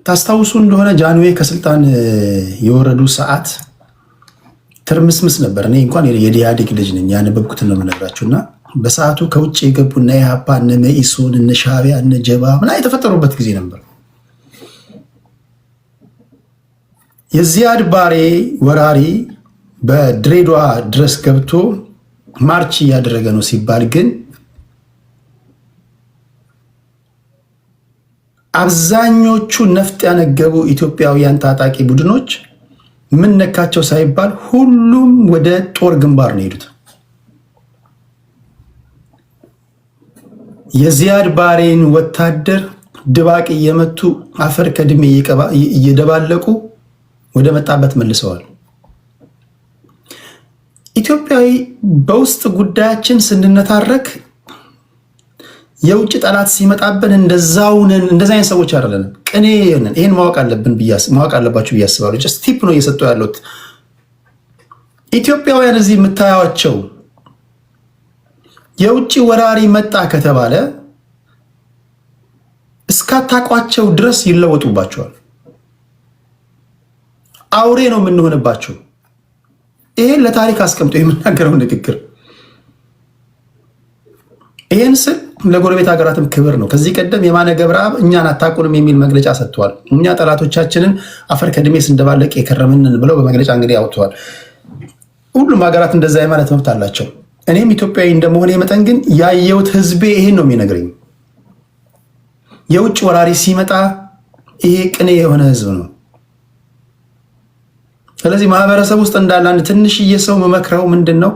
ታስታውሱ እንደሆነ ጃንሆይ ከስልጣን የወረዱ ሰዓት ትርምስምስ ነበር። እኔ እንኳን የኢህአዴግ ልጅ ነኝ፣ ያነበብኩትን ነው የምነግራችሁ። እና በሰዓቱ ከውጭ የገቡና የኢሃፓ እነ መኢሶን እነ ሻዕቢያ እነ ጀባ ምናምን የተፈጠሩበት ጊዜ ነበር። የዚያድ ባሬ ወራሪ በድሬዳዋ ድረስ ገብቶ ማርች እያደረገ ነው ሲባል ግን አብዛኞቹ ነፍጥ ያነገቡ ኢትዮጵያውያን ታጣቂ ቡድኖች ምን ነካቸው ሳይባል ሁሉም ወደ ጦር ግንባር ነው ሄዱት። የዚያድ ባሬን ወታደር ድባቅ እየመቱ አፈር ከድሜ እየደባለቁ ወደ መጣበት መልሰዋል። ኢትዮጵያዊ በውስጥ ጉዳያችን ስንነታረክ የውጭ ጠላት ሲመጣብን እንደዛውነን እንደዛ አይነት ሰዎች አይደለንም። ቅኔ ነን። ይሄን ማወቅ አለባችሁ ብዬ አስባለሁ። ጀስት ቲፕ ነው እየሰጡ ያሉት ኢትዮጵያውያን። እዚህ የምታያቸው የውጭ ወራሪ መጣ ከተባለ እስካታቋቸው ድረስ ይለወጡባቸዋል። አውሬ ነው የምንሆንባቸው። ይሄን ለታሪክ አስቀምጦ የምናገረው ንግግር ይሄን ስል ለጎረቤት ሀገራትም ክብር ነው። ከዚህ ቀደም የማነ ገብረአብ እኛን አታውቁንም የሚል መግለጫ ሰጥተዋል። እኛ ጠላቶቻችንን አፈር ከድሜ ስንደባለቅ የከረምንን ብለው በመግለጫ እንግዲህ አውጥተዋል። ሁሉም ሀገራት እንደዛ የማለት መብት አላቸው። እኔም ኢትዮጵያዊ እንደመሆነ መጠን ግን ያየሁት ህዝቤ ይሄን ነው የሚነግረኝ። የውጭ ወራሪ ሲመጣ ይሄ ቅኔ የሆነ ህዝብ ነው። ስለዚህ ማህበረሰብ ውስጥ እንዳለ አንድ ትንሽዬ ሰው መመክረው ምንድን ነው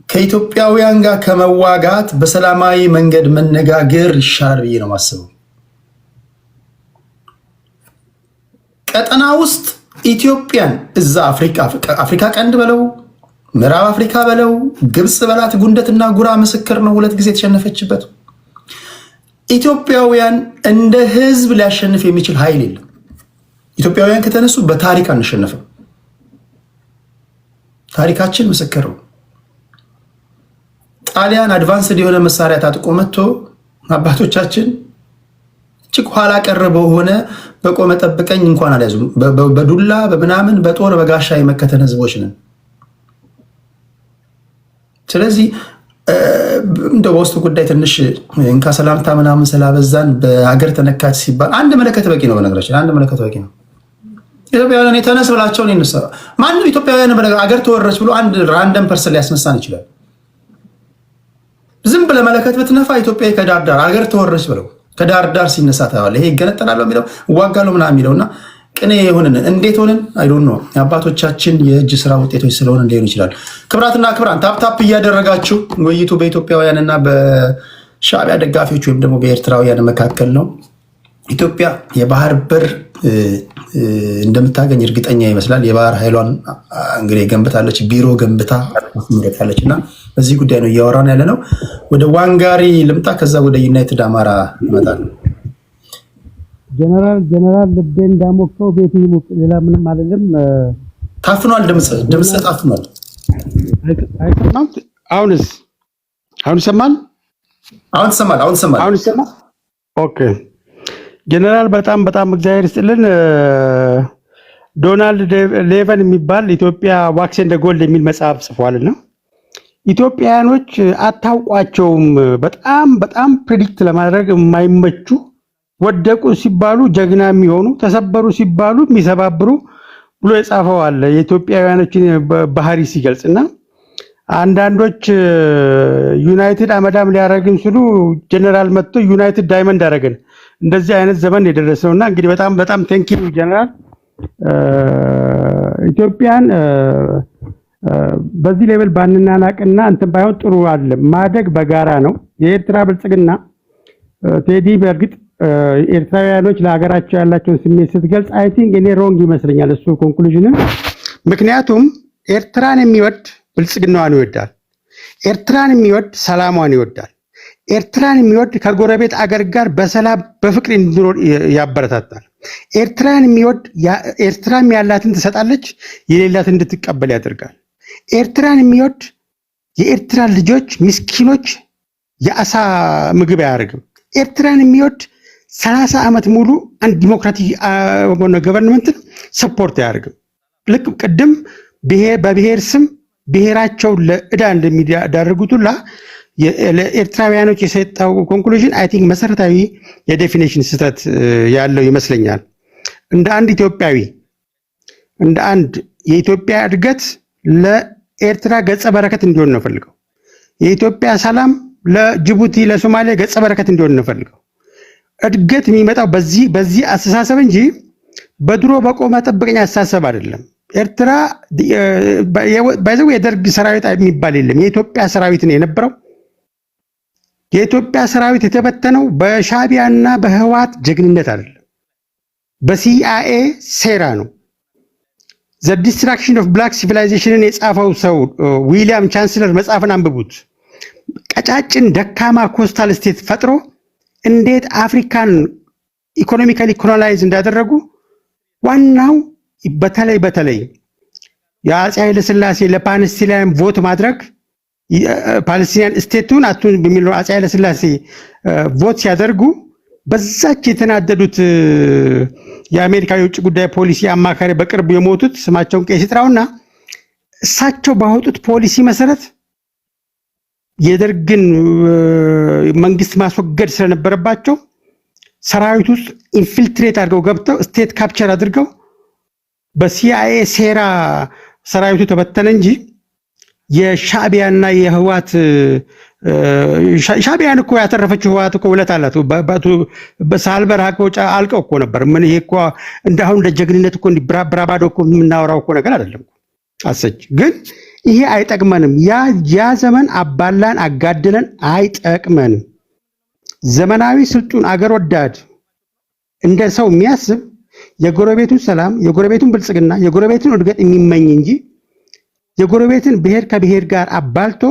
ከኢትዮጵያውያን ጋር ከመዋጋት በሰላማዊ መንገድ መነጋገር ይሻላል ብዬ ነው ማስበው። ቀጠና ውስጥ ኢትዮጵያን እዛ አፍሪካ ቀንድ በለው ምዕራብ አፍሪካ በለው ግብጽ በላት ጉንደትና ጉራ ምስክር ነው 2 ጊዜ የተሸነፈችበት። ኢትዮጵያውያን እንደ ህዝብ ሊያሸንፍ የሚችል ኃይል የለም። ኢትዮጵያውያን ከተነሱ በታሪክ አንሸነፍም። ታሪካችን ምስክር ነው። ጣሊያን አድቫንስድ የሆነ መሳሪያ ታጥቆ መጥቶ አባቶቻችን እጅግ ኋላ ቀር በሆነ በቆመ ጠብቀኝ እንኳን አልያዙም። በዱላ በምናምን በጦር በጋሻ የመከተን ህዝቦች ነን። ስለዚህ እንደ በውስጡ ጉዳይ ትንሽ እንካ ሰላምታ ምናምን ስላበዛን በሀገር ተነካች ሲባል አንድ መለከት በቂ ነው። በነገራችን አንድ መለከት በቂ ነው። ኢትዮጵያውያን የተነስ ብላቸውን ይነሳ ማንም ኢትዮጵያውያን አገር ተወረች ብሎ አንድ ራንደም ፐርሰን ሊያስነሳን ይችላል። ዝም ብለህ መለከት ብትነፋ ኢትዮጵያ ከዳር ዳር አገር ተወረች ብለው ከዳር ዳር ሲነሳ ታያለህ። ይሄ ይገነጠላለሁ የሚለው እዋጋለሁ ምናምን የሚለውና ቅኔ የሆንን እንዴት ሆንን አይዶን ነው የአባቶቻችን የእጅ ስራ ውጤቶች ስለሆነ ሊሆን ይችላል። ክብራትና ክብራን ታፕታፕ እያደረጋችሁ ውይይቱ በኢትዮጵያውያንና በሻዕቢያ ደጋፊዎች ወይም ደግሞ በኤርትራውያን መካከል ነው። ኢትዮጵያ የባህር በር እንደምታገኝ እርግጠኛ ይመስላል። የባህር ኃይሏን እንግዲህ ገንብታለች፣ ቢሮ ገንብታ ምረታለች እና በዚህ ጉዳይ ነው እያወራን ያለ ነው። ወደ ዋንጋሪ ልምጣ፣ ከዛ ወደ ዩናይትድ አማራ ይመጣል። ጀነራል ልቤ እንዳሞከው ቤት ይሙቅ፣ ሌላ ምንም አይደለም። ታፍኗል፣ ድምጽ ታፍኗል። አይሰማም? አሁንስ አሁን ይሰማል? አሁን ይሰማል። ኦኬ ጀነራል በጣም እግዚአብሔር ይስጥልን። ዶናልድ ሌቨን የሚባል ኢትዮጵያ ዋክስ ኤንድ ጎልድ የሚል መጽሐፍ ጽፏልና ኢትዮጵያውያኖች አታውቋቸውም፣ በጣም ፕሬዲክት ለማድረግ የማይመቹ ወደቁ ሲባሉ ጀግና የሚሆኑ ተሰበሩ ሲባሉ የሚሰባብሩ ብሎ የጻፈው አለ የኢትዮጵያውያኖችን ባህሪ ሲገልጽና አንዳንዶች ዩናይትድ አመዳም ሊያረግን ሲሉ ጀነራል መጥቶ ዩናይትድ ዳይመንድ አረገን። እንደዚህ አይነት ዘመን የደረሰውና እንግዲህ በጣም ቴንኪው ጀነራል። ኢትዮጵያን በዚህ ሌቭል ባንናናቅና እንትን ባይሆን ጥሩ አለ። ማደግ በጋራ ነው። የኤርትራ ብልጽግና ቴዲ በእርግጥ ኤርትራውያኖች ለሀገራቸው ያላቸውን ስሜት ስትገልጽ አይ ቲንክ እኔ ሮንግ ይመስለኛል እሱ ኮንክሉዥን። ምክንያቱም ኤርትራን የሚወድ ብልጽግናዋን ይወዳል። ኤርትራን የሚወድ ሰላሟን ይወዳል። ኤርትራን የሚወድ ከጎረቤት አገር ጋር በሰላም በፍቅር እንዲኖር ያበረታታል። ኤርትራን የሚወድ ኤርትራም ያላትን ትሰጣለች፣ የሌላትን እንድትቀበል ያደርጋል። ኤርትራን የሚወድ የኤርትራ ልጆች ምስኪኖች የአሳ ምግብ አያደርግም። ኤርትራን የሚወድ 30 ዓመት ሙሉ አንድ ዲሞክራቲክ ገቨርንመንትን ሰፖርት አያደርግም። ልክ ቅድም በብሔር ስም ብሔራቸው ለዕዳ እንደሚዳርጉት ሁላ ለኤርትራውያኖች የሰጠው ኮንክሉዥን አይ ቲንክ መሰረታዊ የዴፊኒሽን ስህተት ያለው ይመስለኛል። እንደ አንድ ኢትዮጵያዊ እንደ አንድ የኢትዮጵያ እድገት ለኤርትራ ገጸ በረከት እንዲሆን ነው ፈልገው። የኢትዮጵያ ሰላም ለጅቡቲ ለሶማሊያ ገጸ በረከት እንዲሆን ነው ፈልገው። እድገት የሚመጣው በዚህ አስተሳሰብ እንጂ በድሮ በቆመ ጠብቀኝ አስተሳሰብ አይደለም። ኤርትራ ባይዘው የደርግ ሰራዊት የሚባል የለም። የኢትዮጵያ ሰራዊት ነው የነበረው። የኢትዮጵያ ሰራዊት የተበተነው በሻዕቢያና በህወሓት ጀግንነት አይደለም፣ በሲአይኤ ሴራ ነው። ዘ ዲስትራክሽን ኦፍ ብላክ ሲቪላይዜሽንን የጻፈው ሰው ዊሊያም ቻንስለር መጽሐፍን አንብቡት። ቀጫጭን ደካማ ኮስታል ስቴት ፈጥሮ እንዴት አፍሪካን ኢኮኖሚካሊ ኮሎናይዝ እንዳደረጉ ዋናው በተለይ የአፄ ኃይለ ሥላሴ ለፓለስቲናውያን ቮት ማድረግ ፓለስቲናን ስቴቱን አቱን በሚለው አፄ ኃይለ ሥላሴ ቮት ሲያደርጉ በዛች የተናደዱት የአሜሪካ የውጭ ጉዳይ ፖሊሲ አማካሪ በቅርብ የሞቱት ስማቸውን ቄስ ይጥራውና እሳቸው ባወጡት ፖሊሲ መሰረት የደርግን መንግስት ማስወገድ ስለነበረባቸው ሰራዊት ውስጥ ኢንፊልትሬት አድርገው ገብተው ስቴት ካፕቸር አድርገው በሲአይኤ ሴራ ሰራዊቱ ተበተነ እንጂ የሻዕቢያና የህዋት ሻዕቢያን እኮ ያተረፈችው ህዋት እኮ ውለት አላት። በሳልበርሃ አልቀው እኮ ነበር። ምን ይሄ እኮ እንዳሁን ለጀግንነት እኮ ብራባዶ እኮ የምናወራው እኮ ነገር አይደለም። አሰች ግን ይሄ አይጠቅመንም። ያ ዘመን አባላን አጋድለን አይጠቅመንም። ዘመናዊ ስልጡን አገር ወዳድ እንደ ሰው የሚያስብ የጎረቤቱን ሰላም፣ የጎረቤቱን ብልጽግና፣ የጎረቤቱን እድገት የሚመኝ እንጂ የጎረቤትን ብሔር ከብሔር ጋር አባልቶ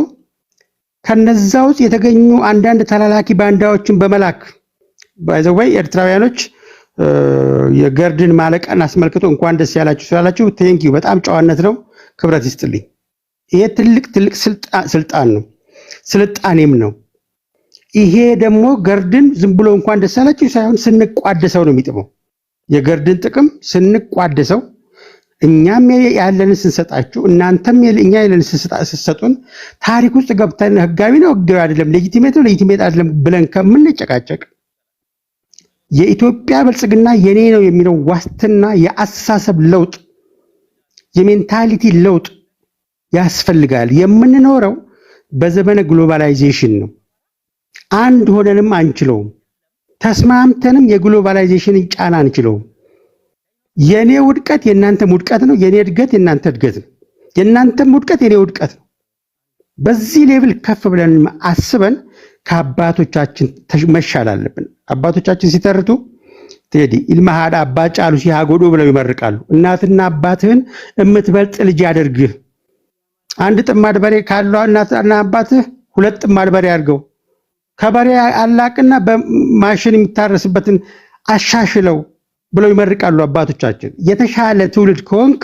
ከነዛ ውስጥ የተገኙ አንዳንድ ተላላኪ ባንዳዎችን በመላክ ባይዘወይ ኤርትራውያኖች የገርድን ማለቃን አስመልክቶ እንኳን ደስ ያላችሁ ስላላችሁ ቴንኪዩ። በጣም ጨዋነት ነው። ክብረት ይስጥልኝ። ይሄ ትልቅ ስልጣን ነው፣ ስልጣኔም ነው። ይሄ ደግሞ ገርድን ዝም ብሎ እንኳን ደስ ያላችሁ ሳይሆን ስንቋደሰው ነው የሚጥመው። የገርድን ጥቅም ስንቋደሰው እኛም ያለንን ስንሰጣችሁ እናንተም እኛ ያለንን ስትሰጡን ታሪክ ውስጥ ገብተን ህጋዊ ነው ህጋዊ አይደለም ሌጂቲሜት ነው ሌጂቲሜት አይደለም ብለን ከምንጨቃጨቅ የኢትዮጵያ ብልጽግና የኔ ነው የሚለው ዋስትና የአስተሳሰብ ለውጥ የሜንታሊቲ ለውጥ ያስፈልጋል። የምንኖረው በዘመነ ግሎባላይዜሽን ነው። አንድ ሆነንም አንችለውም። ተስማምተንም የግሎባላይዜሽንን ጫና አንችለውም። የኔ ውድቀት የናንተም ውድቀት ነው። የኔ እድገት የናንተ እድገት ነው። የናንተም ውድቀት የኔ ውድቀት ነው። በዚህ ሌቭል ከፍ ብለን አስበን ከአባቶቻችን መሻል አለብን። አባቶቻችን ሲተርቱ ቴዲ ኢልማሃዳ አባ ጫሉ ሲያጎዱ ብለው ይመርቃሉ። እናትና አባትህን እምትበልጥ ልጅ ያደርግህ። አንድ ጥማድ በሬ ካለው እናትና አባትህ ሁለት ጥማድ በሬ አድርገው። ከበሬ አላቅና በማሽን የሚታረስበትን አሻሽለው ብለው ይመርቃሉ አባቶቻችን። የተሻለ ትውልድ ከሆንክ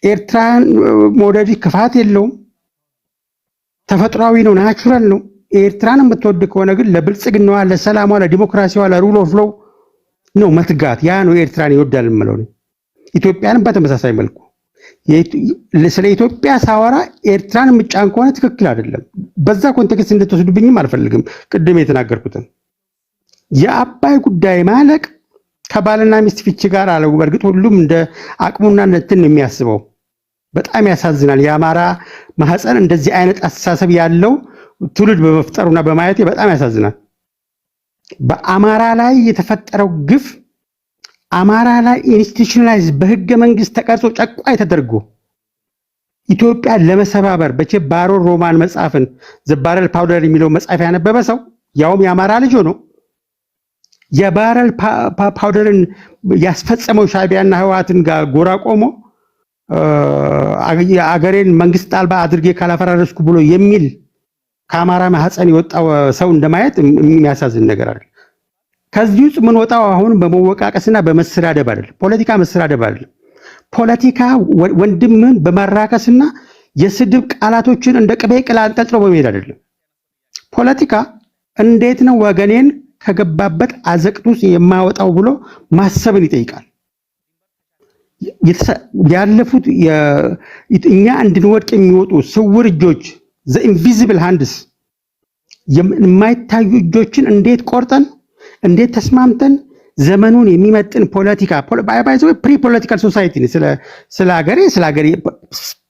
ኤርትራን መውደድ ክፋት የለውም፣ ተፈጥሯዊ ነው፣ ናቹራል ነው። ኤርትራን የምትወድ ከሆነ ግን ለብልጽግናዋ፣ ለሰላሟ፣ ለዲሞክራሲዋ፣ ለሩል ኦፍ ሎው ነው መትጋት። ያ ነው ኤርትራን ይወዳል የምለው ነው። ኢትዮጵያንም በተመሳሳይ መልኩ ስለ ኢትዮጵያ ሳወራ ኤርትራን ምጫን ከሆነ ትክክል አይደለም። በዛ ኮንቴክስት እንድትወስዱብኝም አልፈልግም። ቅድም የተናገርኩትን የአባይ ጉዳይ ማለቅ ከባልና ሚስት ፍቺ ጋር አለው። በእርግጥ ሁሉም እንደ አቅሙና እንትን የሚያስበው በጣም ያሳዝናል። የአማራ ማህፀን እንደዚህ አይነት አስተሳሰብ ያለው ትውልድ በመፍጠሩና በማየት በጣም ያሳዝናል። በአማራ ላይ የተፈጠረው ግፍ አማራ ላይ ኢንስቲቱሽናላይዝ በህገ መንግስት ተቀርጾ ጨቋይ ተደርጎ ኢትዮጵያ ለመሰባበር ባሮ ሮማን መጽሐፍን ዘባረል ፓውደር የሚለው መጽሐፍ ያነበበ ሰው ያውም የአማራ ልጅ ሆኖ የባረል ፓውደርን ያስፈጸመው ሻዕቢያና ህወሓትን ጋር ጎራ ቆሞ አገሬን መንግስት አልባ አድርጌ ካላፈራረስኩ ብሎ የሚል ከአማራ ማህፀን የወጣው ሰው እንደማየት የሚያሳዝን ነገር አይደል። ከዚህ ውስጥ ምን ወጣው አሁን በመወቃቀስና በመሰዳደብ አይደል። ፖለቲካ መሰዳደብ አይደል። ፖለቲካ ወንድምን በማራከስና የስድብ ቃላቶችን እንደ ቅቤ ቅል አንጠልጥሎ በመሄድ አይደለም። ፖለቲካ እንዴት ነው ወገኔን ከገባበት አዘቅት ውስጥ የማወጣው ብሎ ማሰብን ይጠይቃል። ያለፉት እኛ እንድንወድቅ የሚወጡ ስውር እጆች the invisible hands የማይታዩ እጆችን እንዴት ቆርጠን እንዴት ተስማምተን ዘመኑን የሚመጥን ፖለቲካ ባይባይዘው ፕሪ ፖለቲካል ሶሳይቲ ስለ ሀገሬ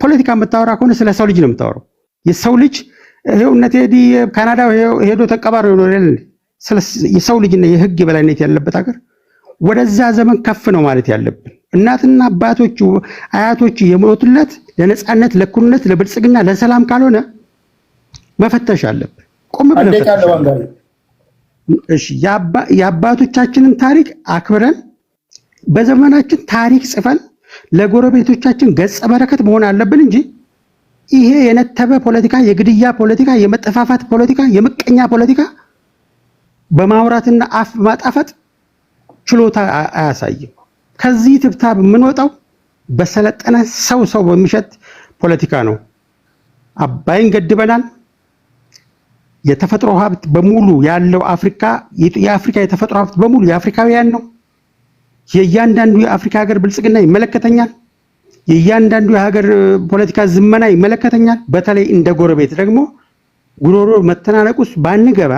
ፖለቲካ የምታወራ ከሆነ ስለ ሰው ልጅ ነው የምታወራው። የሰው ልጅ ይሄው እነቴዲ ካናዳ ሄዶ ተቀባረው ነው የሰው ልጅና የህግ የበላይነት ያለበት ሀገር ወደዛ ዘመን ከፍ ነው ማለት ያለብን። እናትና አባቶቹ አያቶቹ የሞቱለት ለነጻነት፣ ለእኩልነት፣ ለብልጽግና፣ ለሰላም ካልሆነ መፈተሽ አለብን። ቆም ብለን እሺ የአባቶቻችንን ታሪክ አክብረን በዘመናችን ታሪክ ጽፈን ለጎረቤቶቻችን ገጸ በረከት መሆን አለብን እንጂ ይሄ የነተበ ፖለቲካ፣ የግድያ ፖለቲካ፣ የመጠፋፋት ፖለቲካ፣ የምቀኛ ፖለቲካ በማውራትና አፍ ማጣፈጥ ችሎታ አያሳይም። ከዚህ ትብታብ የምንወጣው በሰለጠነ ሰው በሚሸት ፖለቲካ ነው። አባይን ገድበናል። የተፈጥሮ ሀብት በሙሉ ያለው የአፍሪካ የተፈጥሮ ሀብት በሙሉ የአፍሪካውያን ነው። የእያንዳንዱ የአፍሪካ ሀገር ብልጽግና ይመለከተኛል። የእያንዳንዱ የሀገር ፖለቲካ ዝመና ይመለከተኛል። በተለይ እንደ ጎረቤት ደግሞ ጉሮሮ መተናነቅ ውስጥ ባንገባ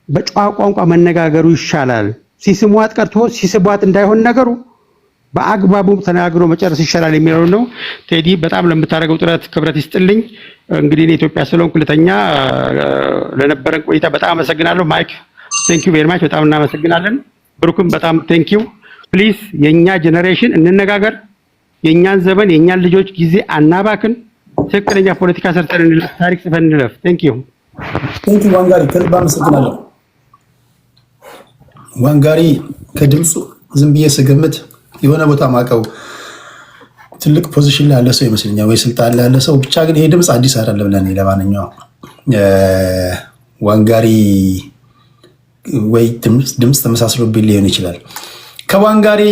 በጨዋ ቋንቋ መነጋገሩ ይሻላል። ሲስሟት ቀርቶ ሲስቧት እንዳይሆን ነገሩ በአግባቡ ተናግሮ መጨረስ ይሻላል የሚለው ነው። ቴዲ በጣም ለምታደርገው ጥረት ክብረት ይስጥልኝ። እንግዲህ ኢትዮጵያ ስለሆንኩ ልተኛ። ለነበረን ቆይታ በጣም አመሰግናለሁ። ማይክ ቴንክ ዩ ቬሪ ማች። በጣም እናመሰግናለን። ብሩክም በጣም ቴንክ ዩ። ፕሊዝ የኛ ጄኔሬሽን እንነጋገር። የኛን ዘመን የኛን ልጆች ጊዜ አናባክን። ትክክለኛ ፖለቲካ ሰርተን እንለፍ፣ ታሪክ ጽፈን እንለፍ። ቴንክ ዩ ዋንጋሪ ከልብ አመሰግናለሁ። ዋንጋሪ ከድምፁ ዝም ብዬ ስገምት የሆነ ቦታ ማቀው ትልቅ ፖዚሽን ላይ ያለ ሰው ይመስለኛል፣ ወይ ስልጣን ላይ ያለ ሰው ብቻ። ግን ይሄ ድምፅ አዲስ አይደለም ለኔ። ለማንኛውም ዋንጋሪ ወይ ድምፅ ተመሳስሎብኝ ሊሆን ይችላል ከዋንጋሪ